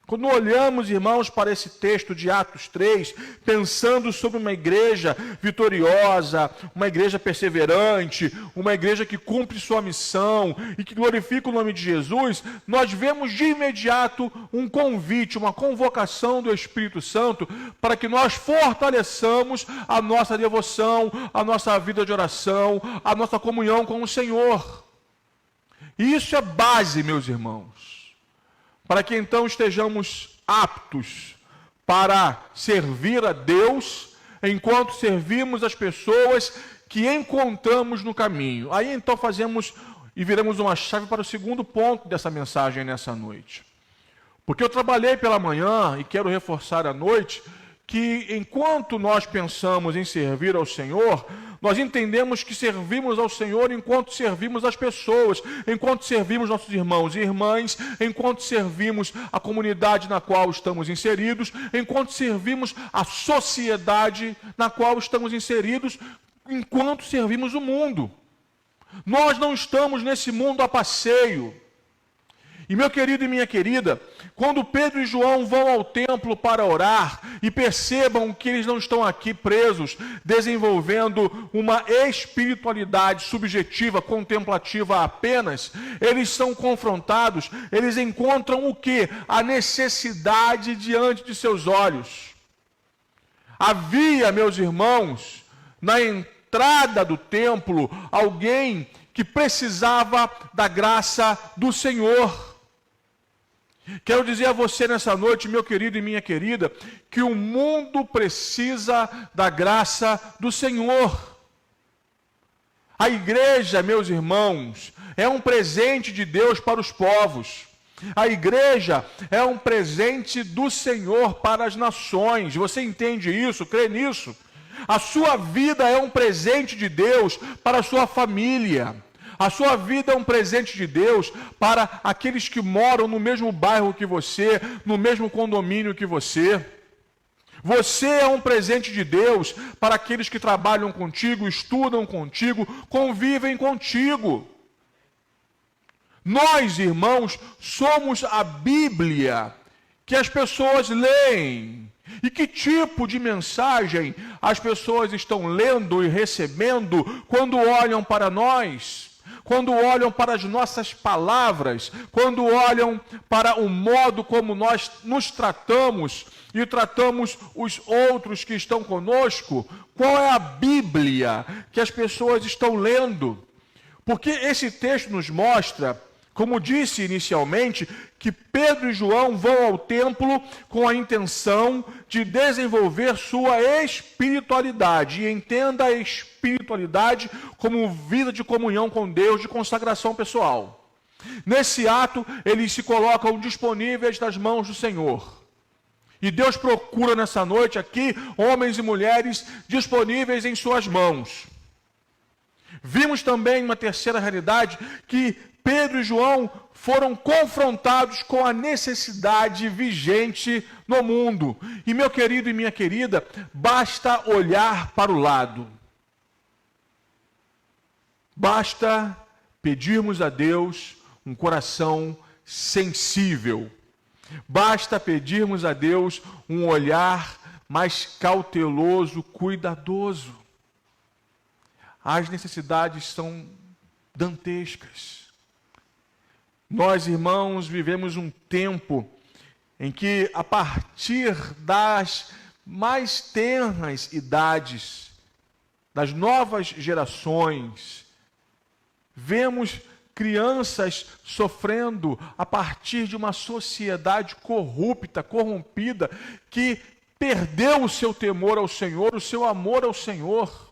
Quando olhamos, irmãos, para esse texto de Atos 3, pensando sobre uma igreja vitoriosa, uma igreja perseverante, uma igreja que cumpre sua missão e que glorifica o nome de Jesus, nós vemos de imediato um convite, uma convocação do Espírito Santo para que nós fortaleçamos a nossa devoção, a nossa vida de oração, a nossa comunhão com o Senhor. E isso é base, meus irmãos, para que então estejamos aptos para servir a Deus, enquanto servimos as pessoas que encontramos no caminho. Aí então fazemos e viramos uma chave para o segundo ponto dessa mensagem nessa noite. Porque eu trabalhei pela manhã e quero reforçar à noite que enquanto nós pensamos em servir ao Senhor, nós entendemos que servimos ao Senhor enquanto servimos as pessoas, enquanto servimos nossos irmãos e irmãs, enquanto servimos a comunidade na qual estamos inseridos, enquanto servimos a sociedade na qual estamos inseridos, enquanto servimos o mundo. Nós não estamos nesse mundo a passeio. E meu querido e minha querida, quando Pedro e João vão ao templo para orar e percebam que eles não estão aqui presos, desenvolvendo uma espiritualidade subjetiva, contemplativa apenas, eles são confrontados, eles encontram o quê? A necessidade diante de seus olhos. Havia, meus irmãos, na entrada do templo, alguém que precisava da graça do Senhor. Quero dizer a você nessa noite, meu querido e minha querida, que o mundo precisa da graça do Senhor. A igreja, meus irmãos, é um presente de Deus para os povos. A igreja é um presente do Senhor para as nações. Você entende isso? Crê nisso? A sua vida é um presente de Deus para a sua família. A sua vida é um presente de Deus para aqueles que moram no mesmo bairro que você, no mesmo condomínio que você. Você é um presente de Deus para aqueles que trabalham contigo, estudam contigo, convivem contigo. Nós, irmãos, somos a Bíblia que as pessoas leem. E que tipo de mensagem as pessoas estão lendo e recebendo quando olham para nós? Quando olham para as nossas palavras, quando olham para o modo como nós nos tratamos e tratamos os outros que estão conosco, qual é a Bíblia que as pessoas estão lendo? Porque esse texto nos mostra, como disse inicialmente, que Pedro e João vão ao templo com a intenção de desenvolver sua espiritualidade. E entenda a espiritualidade como vida de comunhão com Deus, de consagração pessoal. Nesse ato, eles se colocam disponíveis nas mãos do Senhor. E Deus procura nessa noite aqui homens e mulheres disponíveis em suas mãos. Vimos também uma terceira realidade, que Pedro e João foram confrontados com a necessidade vigente no mundo. E meu querido e minha querida, basta olhar para o lado. Basta pedirmos a Deus um coração sensível. Basta pedirmos a Deus um olhar mais cauteloso, cuidadoso. As necessidades são dantescas. Nós, irmãos, vivemos um tempo em que, a partir das mais tenras idades, das novas gerações, vemos crianças sofrendo a partir de uma sociedade corrupta, corrompida, que perdeu o seu temor ao Senhor, o seu amor ao Senhor.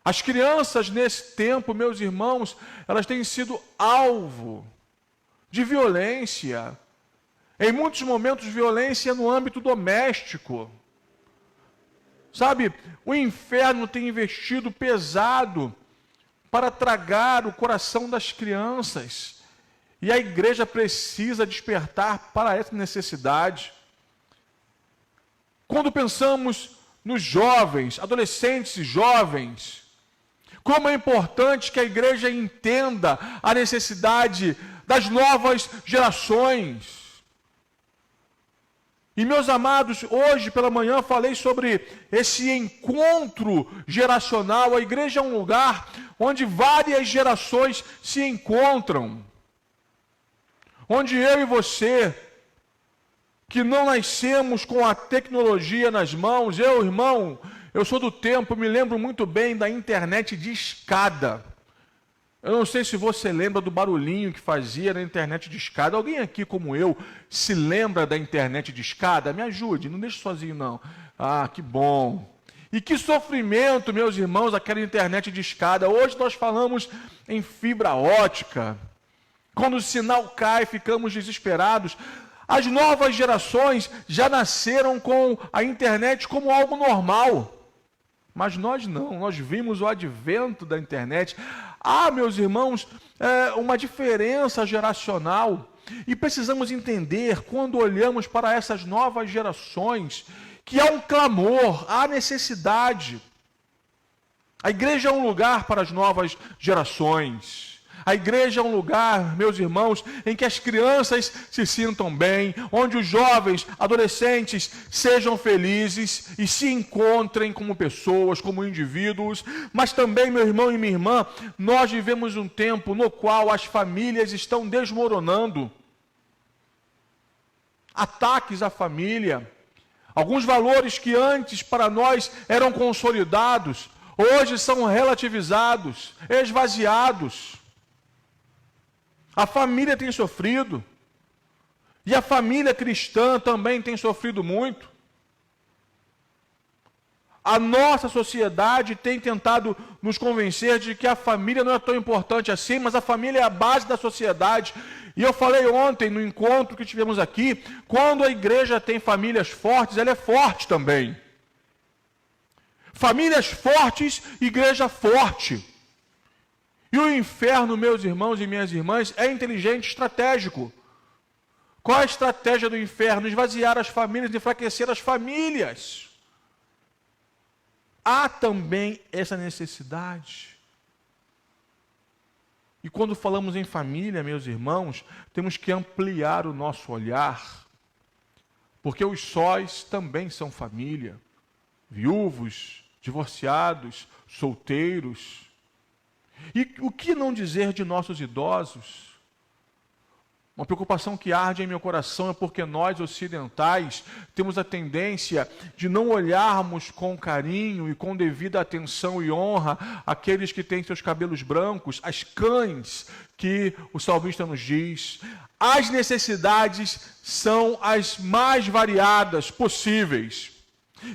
As crianças nesse tempo, meus irmãos, elas têm sido alvo de violência. Em muitos momentos, violência no âmbito doméstico. Sabe, o inferno tem investido pesado para tragar o coração das crianças. E a igreja precisa despertar para essa necessidade. Quando pensamos nos jovens, adolescentes e jovens, como é importante que a igreja entenda a necessidade das novas gerações. E meus amados, hoje pela manhã falei sobre esse encontro geracional. A igreja é um lugar onde várias gerações se encontram. Onde eu e você, que não nascemos com a tecnologia nas mãos, eu, irmão, eu sou do tempo, me lembro muito bem da internet de escada. Eu não sei se você lembra do barulhinho que fazia na internet de escada. Alguém aqui como eu se lembra da internet de escada? Me ajude, não deixe sozinho não. Ah, que bom. E que sofrimento, meus irmãos, aquela internet de escada. Hoje nós falamos em fibra ótica. Quando o sinal cai, ficamos desesperados. As novas gerações já nasceram com a internet como algo normal. Mas nós não, nós vimos o advento da internet. Meus irmãos, uma diferença geracional. E precisamos entender, quando olhamos para essas novas gerações, que há um clamor, há necessidade. A igreja é um lugar para as novas gerações. A igreja é um lugar, meus irmãos, em que as crianças se sintam bem, onde os jovens, adolescentes sejam felizes e se encontrem como pessoas, como indivíduos. Mas também, meu irmão e minha irmã, nós vivemos um tempo no qual as famílias estão desmoronando. Ataques à família. Alguns valores que antes para nós eram consolidados, hoje são relativizados, esvaziados. A família tem sofrido. E a família cristã também tem sofrido muito. A nossa sociedade tem tentado nos convencer de que a família não é tão importante assim, mas a família é a base da sociedade. E eu falei ontem no encontro que tivemos aqui, quando a igreja tem famílias fortes, ela é forte também. Famílias fortes, igreja forte. E o inferno, meus irmãos e minhas irmãs, é inteligente, estratégico. Qual a estratégia do inferno? Esvaziar as famílias, enfraquecer as famílias. Há também essa necessidade. E quando falamos em família, meus irmãos, temos que ampliar o nosso olhar, porque os sóis também são família. Viúvos, divorciados, solteiros. E o que não dizer de nossos idosos? Uma preocupação que arde em meu coração é porque nós, ocidentais, temos a tendência de não olharmos com carinho e com devida atenção e honra aqueles que têm seus cabelos brancos, as cães que o salmista nos diz. As necessidades são as mais variadas possíveis.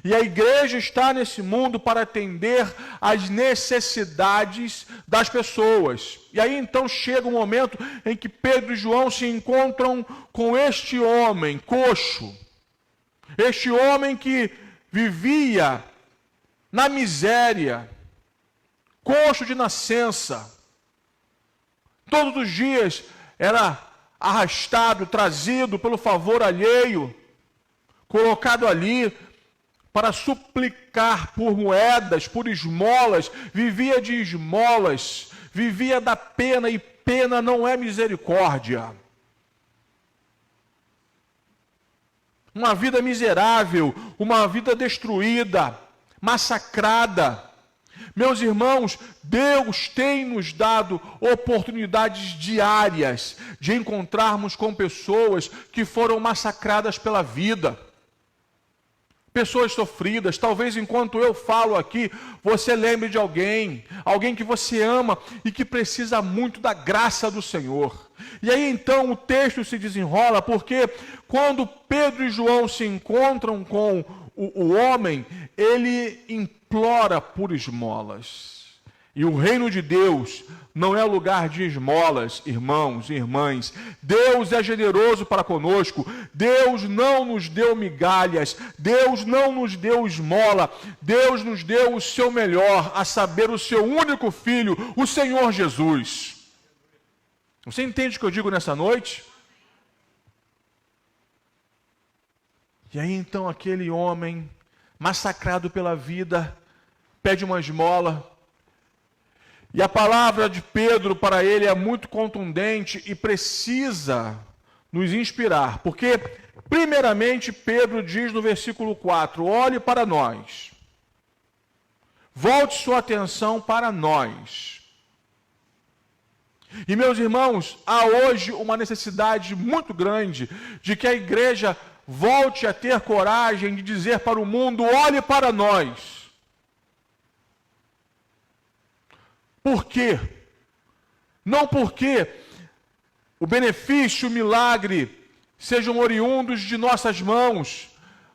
E a igreja está nesse mundo para atender às necessidades das pessoas. E aí então chega um momento em que Pedro e João se encontram com este homem coxo. Este homem que vivia na miséria, coxo de nascença. Todos os dias era arrastado, trazido pelo favor alheio, colocado ali para suplicar por moedas, por esmolas, vivia de esmolas, vivia da pena, e pena não é misericórdia. Uma vida miserável, uma vida destruída, massacrada. Meus irmãos, Deus tem nos dado oportunidades diárias de encontrarmos com pessoas que foram massacradas pela vida. Pessoas sofridas. Talvez enquanto eu falo aqui, você lembre de alguém que você ama e que precisa muito da graça do Senhor. E aí então o texto se desenrola, porque quando Pedro e João se encontram com o homem, ele implora por esmolas. E o reino de Deus não é lugar de esmolas, irmãos e irmãs. Deus é generoso para conosco. Deus não nos deu migalhas. Deus não nos deu esmola. Deus nos deu o seu melhor, a saber, o seu único filho, o Senhor Jesus. Você entende o que eu digo nessa noite? E aí então aquele homem, massacrado pela vida, pede uma esmola. E a palavra de Pedro para ele é muito contundente e precisa nos inspirar. Porque, primeiramente, Pedro diz no versículo 4, olhe para nós. Volte sua atenção para nós. E, meus irmãos, há hoje uma necessidade muito grande de que a igreja volte a ter coragem de dizer para o mundo, olhe para nós. Por quê? Não porque o benefício, o milagre sejam oriundos de nossas mãos,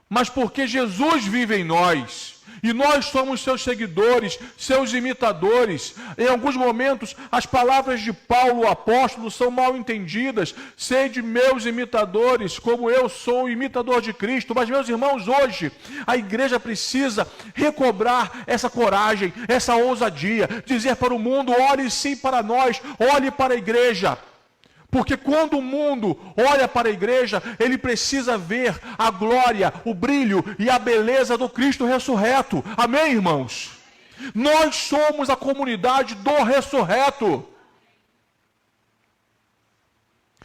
mas porque Jesus vive em nós. E nós somos seus seguidores, seus imitadores. Em alguns momentos, as palavras de Paulo, o apóstolo, são mal entendidas. Sede meus imitadores, como eu sou imitador de Cristo. Mas, meus irmãos, hoje, a igreja precisa recobrar essa coragem, essa ousadia. Dizer para o mundo, olhe sim para nós, olhe para a igreja. Porque quando o mundo olha para a igreja, ele precisa ver a glória, o brilho e a beleza do Cristo ressurreto. Amém, irmãos? Nós somos a comunidade do ressurreto.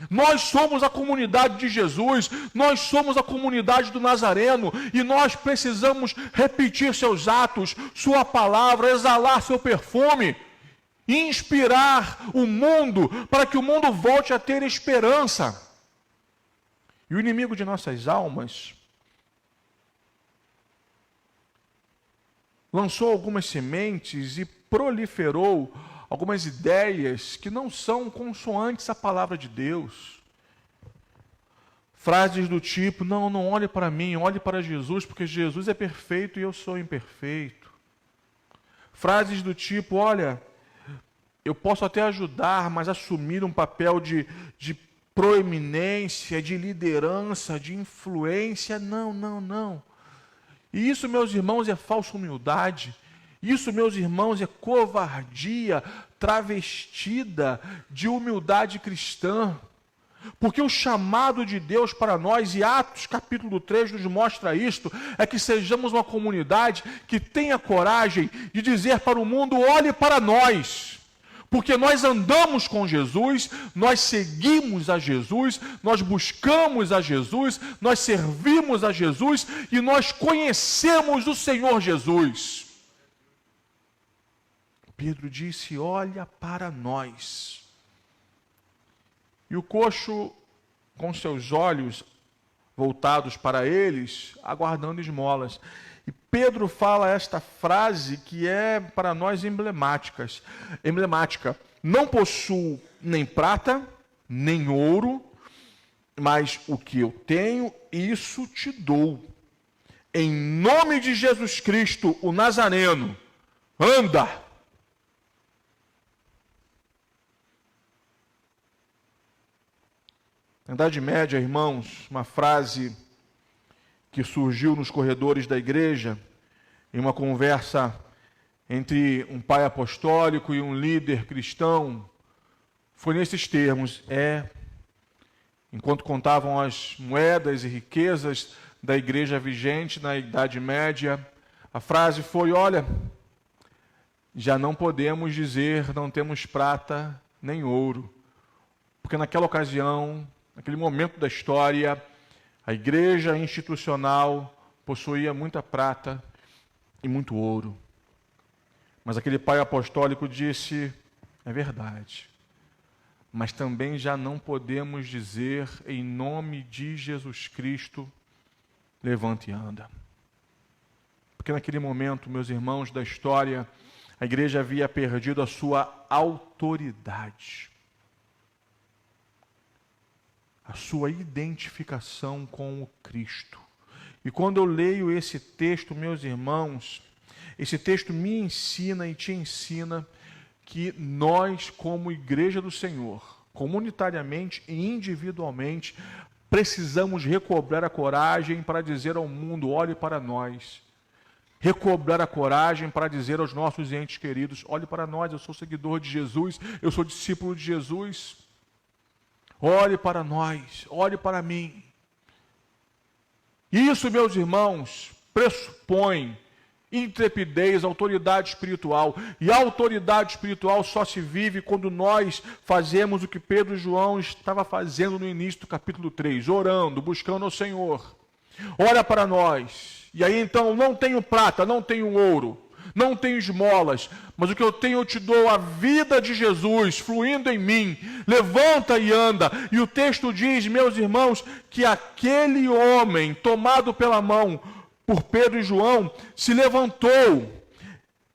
Nós somos a comunidade de Jesus, nós somos a comunidade do Nazareno, e nós precisamos repetir seus atos, sua palavra, exalar seu perfume, inspirar o mundo, para que o mundo volte a ter esperança. E o inimigo de nossas almas lançou algumas sementes e proliferou algumas ideias que não são consoantes à palavra de Deus. Frases do tipo, não olhe para mim, olhe para Jesus, porque Jesus é perfeito e eu sou imperfeito. Frases do tipo, olha, eu posso até ajudar, mas assumir um papel de proeminência, de liderança, de influência, não. E isso, meus irmãos, é falsa humildade. Isso, meus irmãos, é covardia travestida de humildade cristã. Porque o chamado de Deus para nós, e Atos capítulo 3 nos mostra isto, é que sejamos uma comunidade que tenha coragem de dizer para o mundo, olhe para nós. Porque nós andamos com Jesus, nós seguimos a Jesus, nós buscamos a Jesus, nós servimos a Jesus e nós conhecemos o Senhor Jesus. Pedro disse, olha para nós. E o coxo, com seus olhos voltados para eles, aguardando esmolas. E Pedro fala esta frase que é para nós emblemática. Não possuo nem prata, nem ouro, mas o que eu tenho, isso te dou. Em nome de Jesus Cristo, o Nazareno, anda! Na Idade Média, irmãos, uma frase que surgiu nos corredores da igreja, em uma conversa entre um pai apostólico e um líder cristão, foi nesses termos, enquanto contavam as moedas e riquezas da igreja vigente na Idade Média, a frase foi, olha, já não podemos dizer não temos prata nem ouro, porque naquela ocasião, naquele momento da história, a igreja institucional possuía muita prata e muito ouro. Mas aquele pai apostólico disse, é verdade, mas também já não podemos dizer em nome de Jesus Cristo, levante e anda. Porque naquele momento, meus irmãos da história, a igreja havia perdido a sua autoridade, a sua identificação com o Cristo. E quando eu leio esse texto, meus irmãos, esse texto me ensina e te ensina que nós, como igreja do Senhor, comunitariamente e individualmente, precisamos recobrar a coragem para dizer ao mundo, olhe para nós. Recobrar a coragem para dizer aos nossos entes queridos, olhe para nós, eu sou seguidor de Jesus, eu sou discípulo de Jesus. Olhe para nós, olhe para mim. Isso, meus irmãos, pressupõe intrepidez, autoridade espiritual. E a autoridade espiritual só se vive quando nós fazemos o que Pedro e João estavam fazendo no início do capítulo 3, orando, buscando ao Senhor. Olha para nós. E aí então, não tenho prata, não tenho ouro, não tenho esmolas, mas o que eu tenho eu te dou, a vida de Jesus fluindo em mim. Levanta e anda. E o texto diz, meus irmãos, que aquele homem tomado pela mão por Pedro e João se levantou.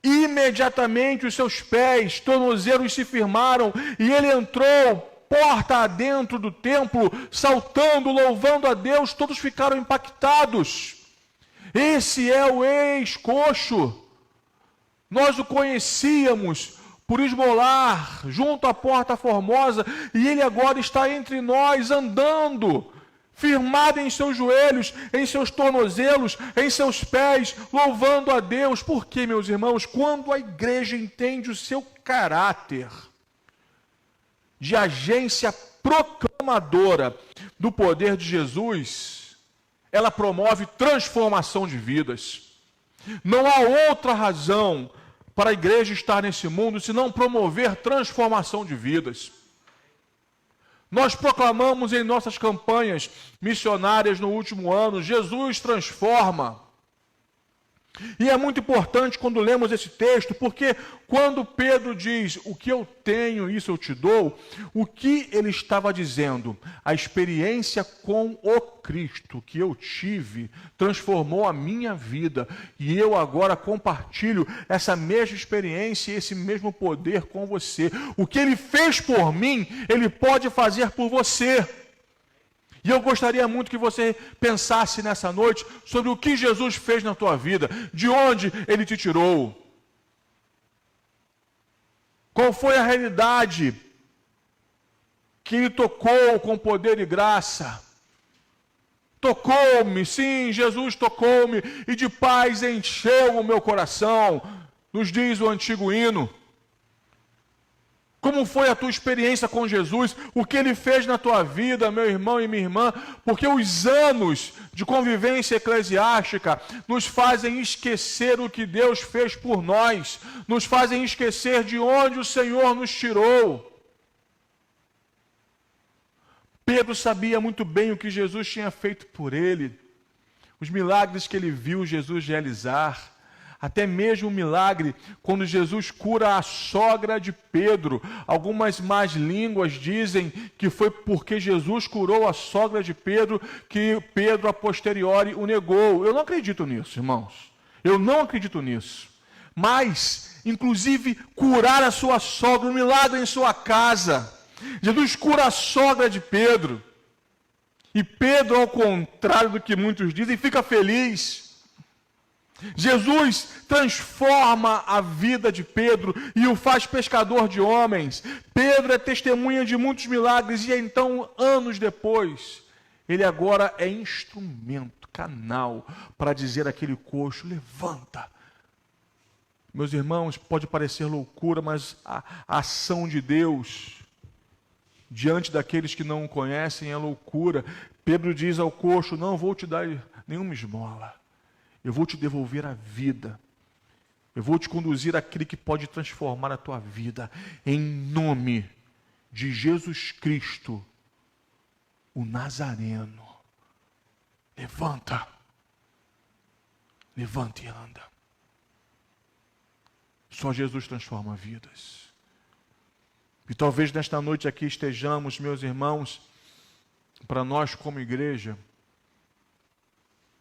Imediatamente os seus pés, tornozelos se firmaram e ele entrou porta adentro do templo, saltando, louvando a Deus. Todos ficaram impactados. Esse é o ex-coxo. Nós o conhecíamos por esmolar junto à Porta Formosa, e ele agora está entre nós andando, firmado em seus joelhos, em seus tornozelos, em seus pés, louvando a Deus. Porque, meus irmãos, quando a igreja entende o seu caráter de agência proclamadora do poder de Jesus, ela promove transformação de vidas. Não há outra razão para a igreja estar nesse mundo senão promover transformação de vidas. Nós proclamamos em nossas campanhas missionárias no último ano: Jesus transforma. E é muito importante quando lemos esse texto, porque quando Pedro diz: o que eu tenho, isso eu te dou, o que ele estava dizendo? A experiência com o Cristo que eu tive transformou a minha vida, e eu agora compartilho essa mesma experiência e esse mesmo poder com você. O que ele fez por mim, ele pode fazer por você. E eu gostaria muito que você pensasse nessa noite sobre o que Jesus fez na tua vida, de onde ele te tirou. Qual foi a realidade que ele tocou com poder e graça? Tocou-me, sim, Jesus tocou-me, e de paz encheu o meu coração, nos diz o antigo hino. Como foi a tua experiência com Jesus? O que ele fez na tua vida, meu irmão e minha irmã? Porque os anos de convivência eclesiástica nos fazem esquecer o que Deus fez por nós, nos fazem esquecer de onde o Senhor nos tirou. Pedro sabia muito bem o que Jesus tinha feito por ele, os milagres que ele viu Jesus realizar. Até mesmo o milagre, quando Jesus cura a sogra de Pedro. Algumas más línguas dizem que foi porque Jesus curou a sogra de Pedro que Pedro, a posteriori, o negou. Eu não acredito nisso, irmãos. Eu não acredito nisso. Mas, inclusive, curar a sua sogra, um milagre em sua casa. Jesus cura a sogra de Pedro. E Pedro, ao contrário do que muitos dizem, fica feliz. Jesus transforma a vida de Pedro e o faz pescador de homens. Pedro é testemunha de muitos milagres e então, anos depois, ele agora é instrumento, canal, para dizer àquele coxo: levanta. Meus irmãos, pode parecer loucura, mas a ação de Deus diante daqueles que não o conhecem é loucura. Pedro diz ao coxo: não vou te dar nenhuma esmola. Eu vou te devolver a vida. Eu vou te conduzir àquele que pode transformar a tua vida. Em nome de Jesus Cristo, o Nazareno. Levanta. Levanta e anda. Só Jesus transforma vidas. E talvez nesta noite aqui estejamos, meus irmãos, para nós como igreja,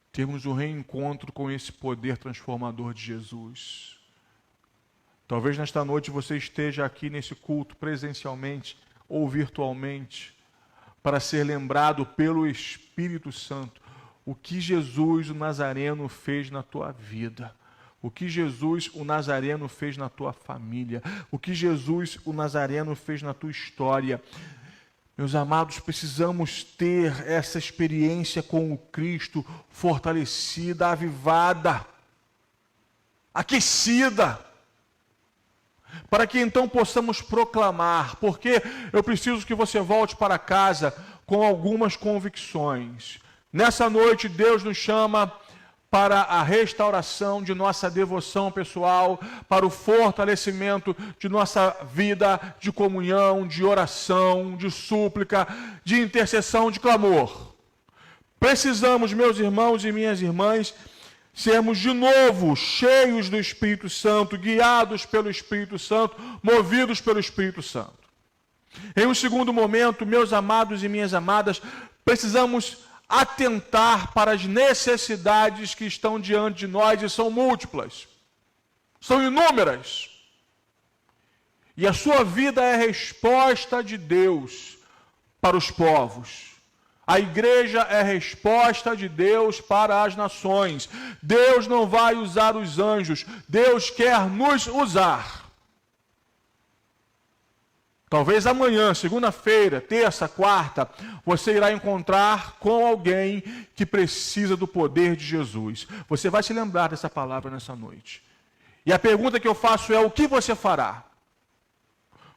termos um reencontro com esse poder transformador de Jesus. Talvez nesta noite você esteja aqui nesse culto presencialmente ou virtualmente para ser lembrado pelo Espírito Santo o que Jesus, o Nazareno, fez na tua vida. O que Jesus, o Nazareno, fez na tua família. O que Jesus, o Nazareno, fez na tua história. Meus amados, precisamos ter essa experiência com o Cristo fortalecida, avivada, aquecida, para que então possamos proclamar, porque eu preciso que você volte para casa com algumas convicções. Nessa noite, Deus nos chama para a restauração de nossa devoção pessoal, para o fortalecimento de nossa vida de comunhão, de oração, de súplica, de intercessão, de clamor. Precisamos, meus irmãos e minhas irmãs, sermos de novo cheios do Espírito Santo, guiados pelo Espírito Santo, movidos pelo Espírito Santo. Em um segundo momento, meus amados e minhas amadas, precisamos atentar para as necessidades que estão diante de nós, e são múltiplas, são inúmeras. E a sua vida é a resposta de Deus para os povos. A igreja é a resposta de Deus para as nações. Deus não vai usar os anjos, Deus quer nos usar. Talvez amanhã, segunda-feira, terça, quarta, você irá encontrar com alguém que precisa do poder de Jesus. Você vai se lembrar dessa palavra nessa noite. E a pergunta que eu faço é: o que você fará?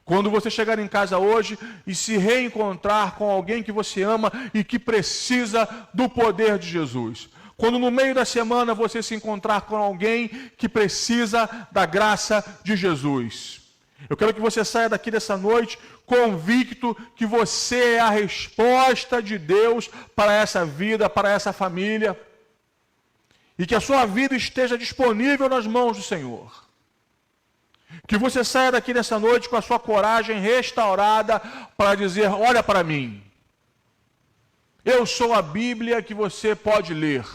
Quando você chegar em casa hoje e se reencontrar com alguém que você ama e que precisa do poder de Jesus. Quando no meio da semana você se encontrar com alguém que precisa da graça de Jesus. Eu quero que você saia daqui dessa noite convicto que você é a resposta de Deus para essa vida, para essa família. E que a sua vida esteja disponível nas mãos do Senhor. Que você saia daqui nessa noite com a sua coragem restaurada para dizer: olha para mim. Eu sou a Bíblia que você pode ler.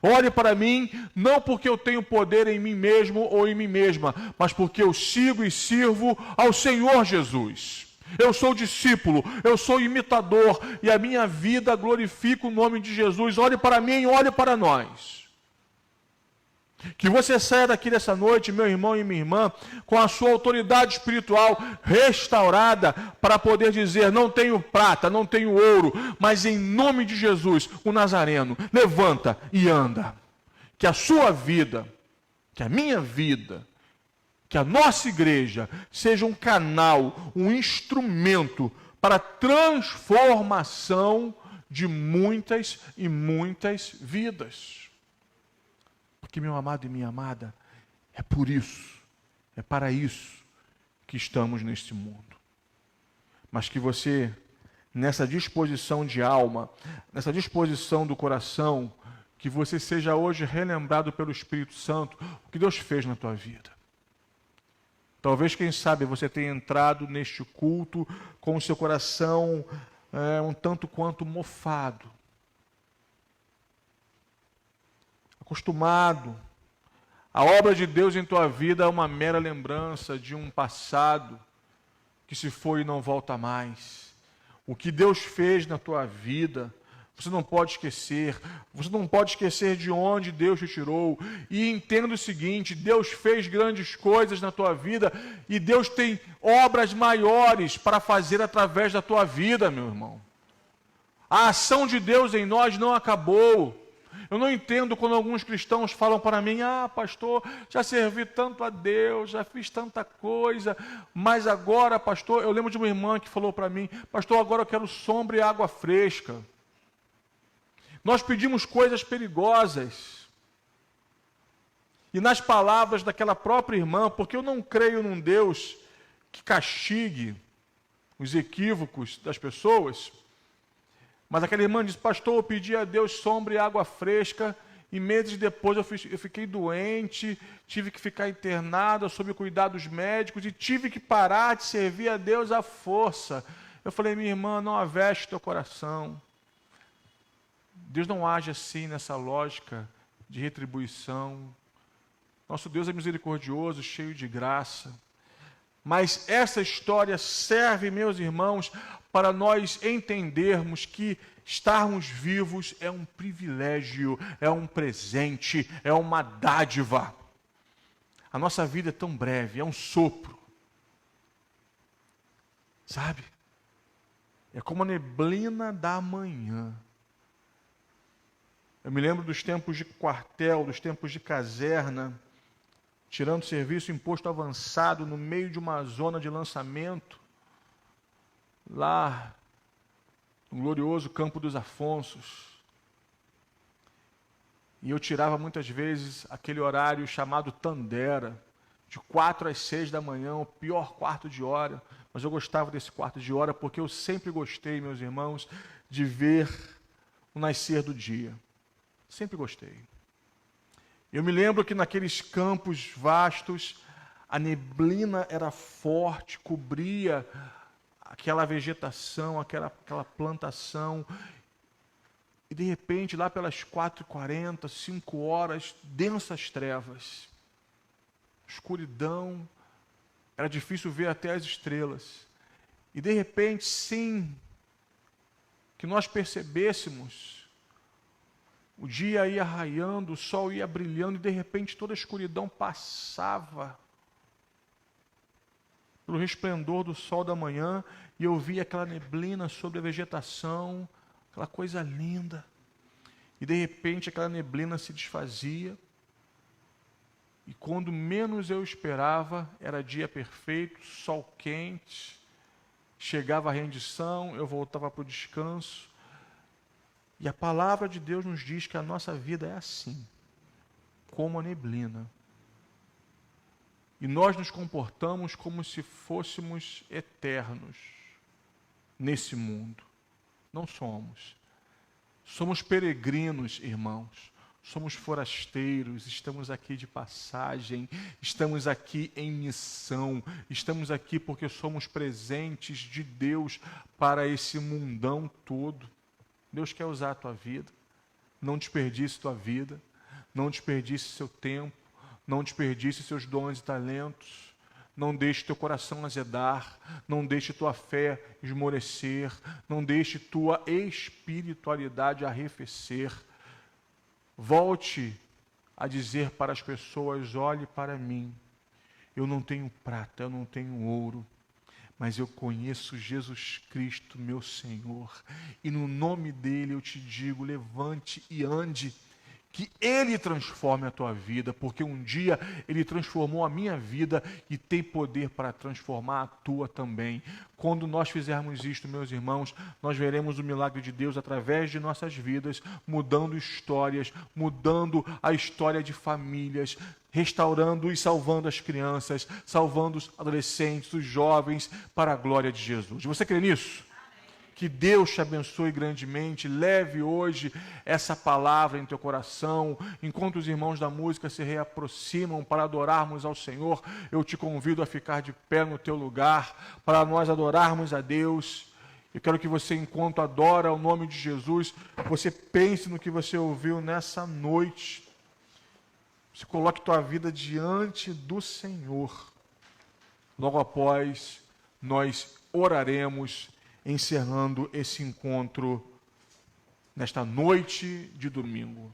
Olhe para mim, não porque eu tenho poder em mim mesmo ou em mim mesma, mas porque eu sigo e sirvo ao Senhor Jesus. Eu sou discípulo, eu sou imitador e a minha vida glorifica o nome de Jesus. Olhe para mim, olhe para nós. Que você saia daqui dessa noite, meu irmão e minha irmã, com a sua autoridade espiritual restaurada para poder dizer: não tenho prata, não tenho ouro, mas em nome de Jesus, o Nazareno, levanta e anda. Que a sua vida, que a minha vida, que a nossa igreja seja um canal, um instrumento para a transformação de muitas e muitas vidas. Porque, meu amado e minha amada, é por isso, é para isso que estamos neste mundo. Mas que você, nessa disposição de alma, nessa disposição do coração, que você seja hoje relembrado pelo Espírito Santo o que Deus fez na tua vida. Talvez, quem sabe, você tenha entrado neste culto com o seu coração um tanto quanto mofado. Acostumado. A obra de Deus em tua vida é uma mera lembrança de um passado que se foi e não volta mais. O que Deus fez na tua vida, você não pode esquecer. Você não pode esquecer de onde Deus te tirou. E entenda o seguinte: Deus fez grandes coisas na tua vida e Deus tem obras maiores para fazer através da tua vida, meu irmão. A ação de Deus em nós não acabou. Eu não entendo quando alguns cristãos falam para mim: ah, pastor, já servi tanto a Deus, já fiz tanta coisa, mas agora, pastor, eu lembro de uma irmã que falou para mim: pastor, agora eu quero sombra e água fresca. Nós pedimos coisas perigosas. E nas palavras daquela própria irmã, porque eu não creio num Deus que castigue os equívocos das pessoas, mas aquela irmã disse: pastor, eu pedi a Deus sombra e água fresca, e meses depois eu fiquei doente, tive que ficar internada sob o cuidado dos médicos, e tive que parar de servir a Deus à força. Eu falei: minha irmã, não aveste teu coração. Deus não age assim nessa lógica de retribuição. Nosso Deus é misericordioso, cheio de graça. Mas essa história serve, meus irmãos, para nós entendermos que estarmos vivos é um privilégio, é um presente, é uma dádiva. A nossa vida é tão breve, é um sopro. Sabe? É como a neblina da manhã. Eu me lembro dos tempos de quartel, dos tempos de caserna, tirando serviço em posto avançado, no meio de uma zona de lançamento, lá no glorioso Campo dos Afonsos. E eu tirava muitas vezes aquele horário chamado Tandera, de 4 às 6 da manhã, o pior quarto de hora, mas eu gostava desse quarto de hora porque eu sempre gostei, meus irmãos, de ver o nascer do dia. Sempre gostei. Eu me lembro que naqueles campos vastos, a neblina era forte, cobria aquela vegetação, aquela plantação. E de repente, lá pelas 4h40, 5 horas, densas trevas. Escuridão, era difícil ver até as estrelas. E de repente, sim, que nós percebêssemos o dia ia raiando, o sol ia brilhando e de repente toda a escuridão passava pelo resplendor do sol da manhã e eu via aquela neblina sobre a vegetação, aquela coisa linda. E de repente aquela neblina se desfazia e quando menos eu esperava, era dia perfeito, sol quente, chegava a rendição, eu voltava para o descanso. E a palavra de Deus nos diz que a nossa vida é assim, como a neblina. E nós nos comportamos como se fôssemos eternos nesse mundo. Não somos. Somos peregrinos, irmãos. Somos forasteiros, estamos aqui de passagem, estamos aqui em missão, estamos aqui porque somos presentes de Deus para esse mundão todo. Deus quer usar a tua vida. Não desperdice tua vida, não desperdice seu tempo, não desperdice seus dons e talentos. Não deixe teu coração azedar, não deixe tua fé esmorecer, não deixe tua espiritualidade arrefecer. Volte a dizer para as pessoas: olhe para mim, eu não tenho prata, eu não tenho ouro, mas eu conheço Jesus Cristo, meu Senhor, e no nome dele eu te digo, levante e ande, que Ele transforme a tua vida, porque um dia Ele transformou a minha vida e tem poder para transformar a tua também. Quando nós fizermos isto, meus irmãos, nós veremos o milagre de Deus através de nossas vidas, mudando histórias, mudando a história de famílias, restaurando e salvando as crianças, salvando os adolescentes, os jovens, para a glória de Jesus. Você crê nisso? Que Deus te abençoe grandemente. Leve hoje essa palavra em teu coração. Enquanto os irmãos da música se reaproximam para adorarmos ao Senhor, eu te convido a ficar de pé no teu lugar para nós adorarmos a Deus. Eu quero que você, enquanto adora o nome de Jesus, você pense no que você ouviu nessa noite. Você coloque tua vida diante do Senhor. Logo após, nós oraremos, encerrando esse encontro nesta noite de domingo.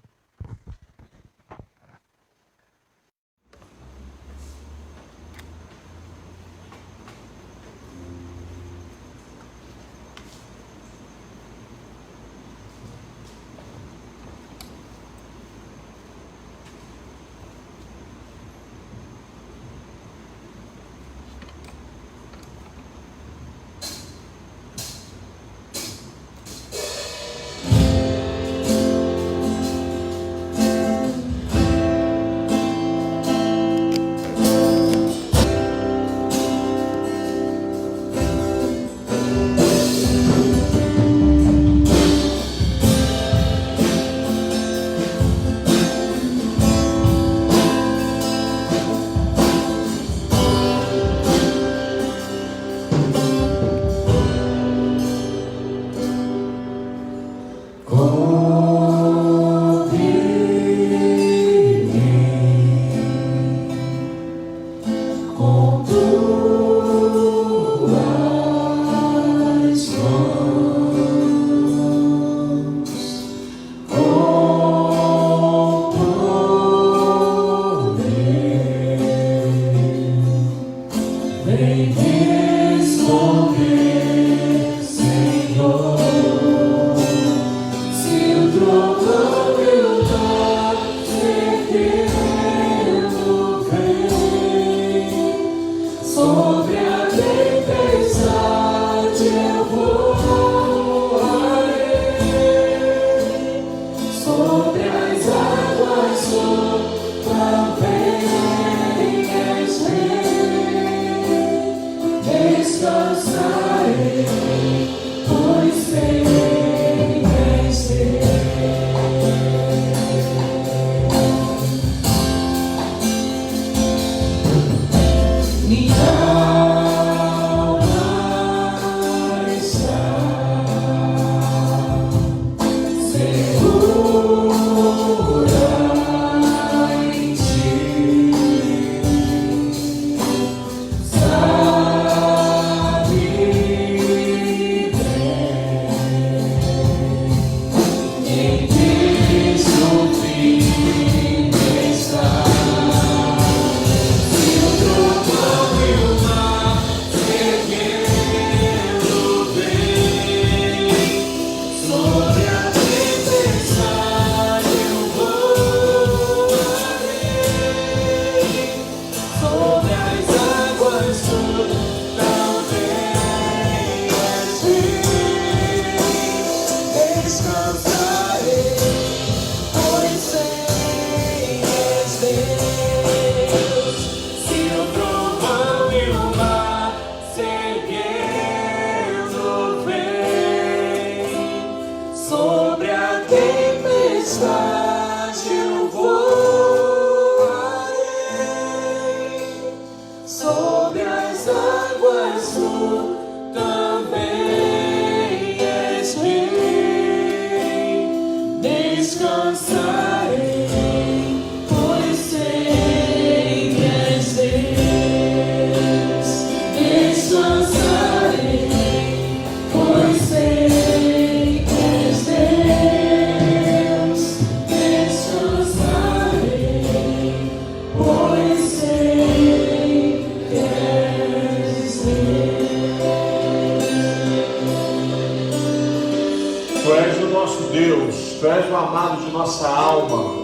nosso Deus, Tu és o amado de nossa alma.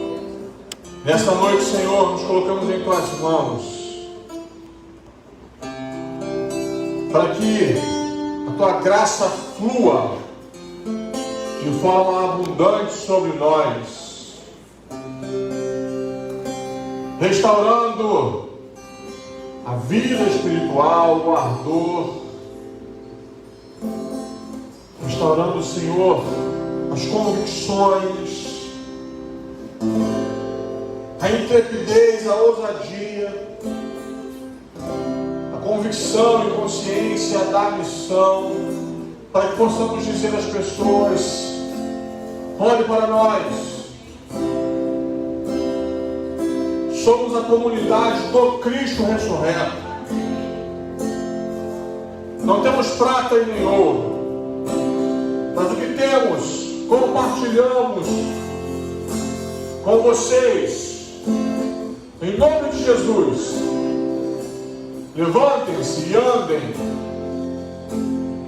Nesta noite, Senhor, nos colocamos em Tuas mãos, para que a Tua graça flua de forma abundante sobre nós, restaurando a vida espiritual, o ardor, restaurando, Senhor, as convicções, a intrepidez, a ousadia, a convicção e consciência da missão, para que possamos dizer às pessoas: olhe para nós, somos a comunidade do Cristo ressurreto, não temos prata e nem ouro, mas o que temos, compartilhamos com vocês, em nome de Jesus. Levantem-se e andem,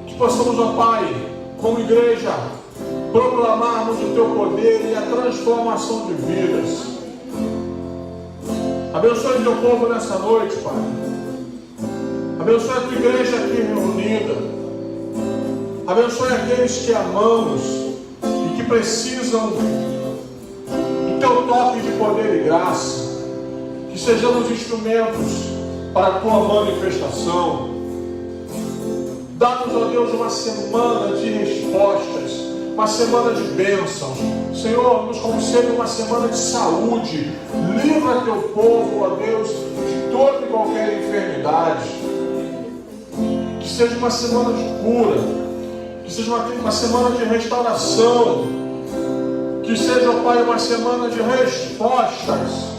que possamos, ó Pai, como igreja, proclamarmos o Teu poder e a transformação de vidas. Abençoe o Teu povo nessa noite, Pai. Abençoe a Tua igreja aqui reunida. Abençoe aqueles que amamos e que precisam do Teu toque de poder e graça. Que sejamos instrumentos para a Tua manifestação. Dá-nos, ó Deus, uma semana de respostas, uma semana de bênçãos. Senhor, nos concede uma semana de saúde. Livra Teu povo, ó Deus, de toda e qualquer enfermidade. Que seja uma semana de cura, que seja uma semana de restauração, que seja, ó Pai, uma semana de respostas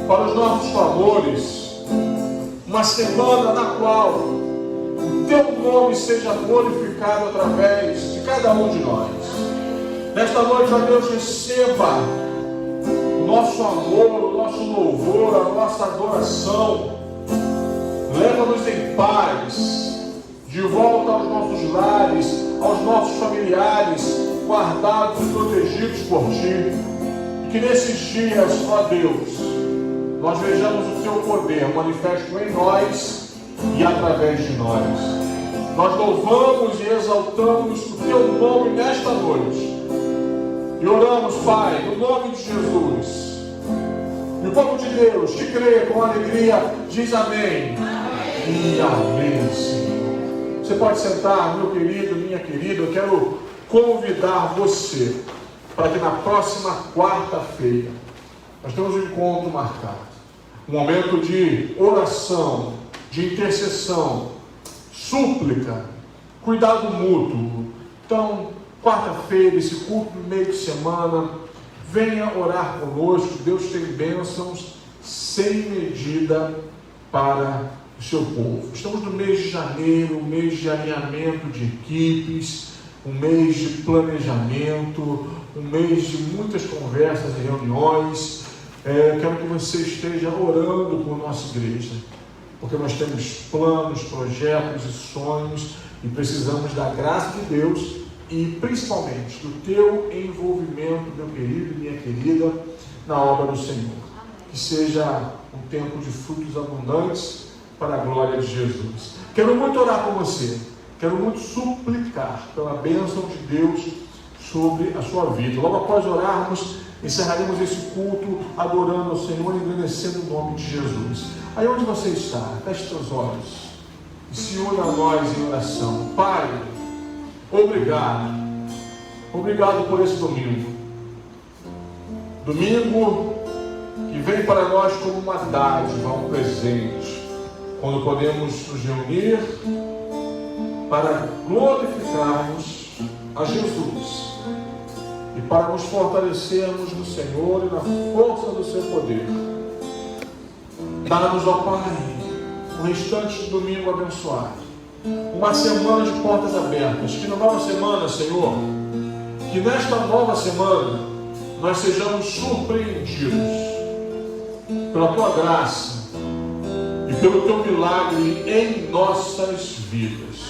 para os nossos favores, uma semana na qual o Teu nome seja glorificado através de cada um de nós. Nesta noite, ó Deus, receba o nosso amor, o nosso louvor, a nossa adoração. Leva-nos em paz de volta aos nossos lares, aos nossos familiares, guardados e protegidos por Ti. E que nesses dias, ó Deus, nós vejamos o Teu poder manifesto em nós e através de nós. Nós louvamos e exaltamos o Teu nome nesta noite. E oramos, Pai, no nome de Jesus. E o povo de Deus, que crê com alegria, diz amém. E amém, Senhor. Você pode sentar, meu querido, minha querida. Eu quero convidar você para que na próxima quarta-feira nós temos um encontro marcado. Um momento de oração, de intercessão, súplica, cuidado mútuo. Então, quarta-feira, esse culto no meio de semana, venha orar conosco. Deus tem bênçãos sem medida para o seu povo. Estamos no mês de janeiro, um mês de alinhamento de equipes, um mês de planejamento, um mês de muitas conversas e reuniões. Quero que você esteja orando por nossa igreja, porque nós temos planos, projetos e sonhos e precisamos da graça de Deus e principalmente do Teu envolvimento, meu querido e minha querida, na obra do Senhor. Que seja um tempo de frutos abundantes para a glória de Jesus. Quero muito orar por você, quero muito suplicar pela bênção de Deus sobre a sua vida. Logo após orarmos, encerraremos esse culto adorando ao Senhor e engrandecendo o nome de Jesus. Aí onde você está, feche seus olhos e se une a nós em oração. Pai, obrigado. Obrigado por esse domingo. Domingo que vem para nós como uma dádiva, um presente, quando podemos nos reunir para glorificarmos a Jesus e para nos fortalecermos no Senhor e na força do Seu poder. Dá-nos, ó Pai, o restante do domingo abençoado, uma semana de portas abertas. Que na nova semana, Senhor, que nesta nova semana nós sejamos surpreendidos pela Tua graça e pelo Teu milagre em nossas vidas.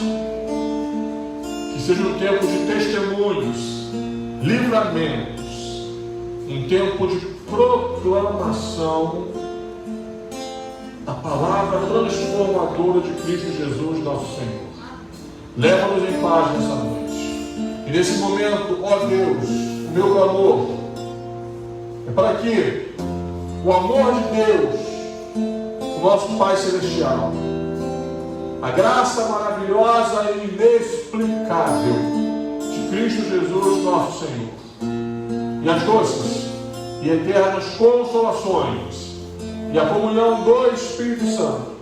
Que seja um tempo de testemunhos livramentos, um tempo de proclamação da palavra transformadora de Cristo Jesus, nosso Senhor. Leva-nos em paz nessa noite. E nesse momento, ó Deus, o meu clamor é para que o amor de Deus, o nosso Pai Celestial, a graça maravilhosa e inexplicável de Cristo Jesus, nosso Senhor, e as doces e eternas consolações e a comunhão do Espírito Santo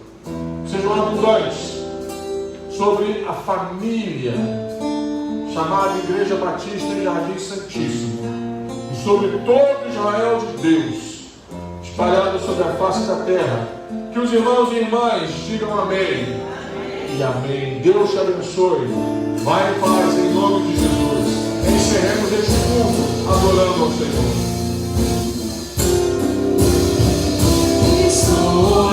sejam abundantes sobre a família chamada Igreja Batista em Jardim Santíssimo e sobre todo Israel de Deus espalhado sobre a face da terra. Que os irmãos e irmãs digam amém e amém. Deus te abençoe. Vai em paz em nome de Jesus. Encerremos este culto adorando ao Senhor. Estou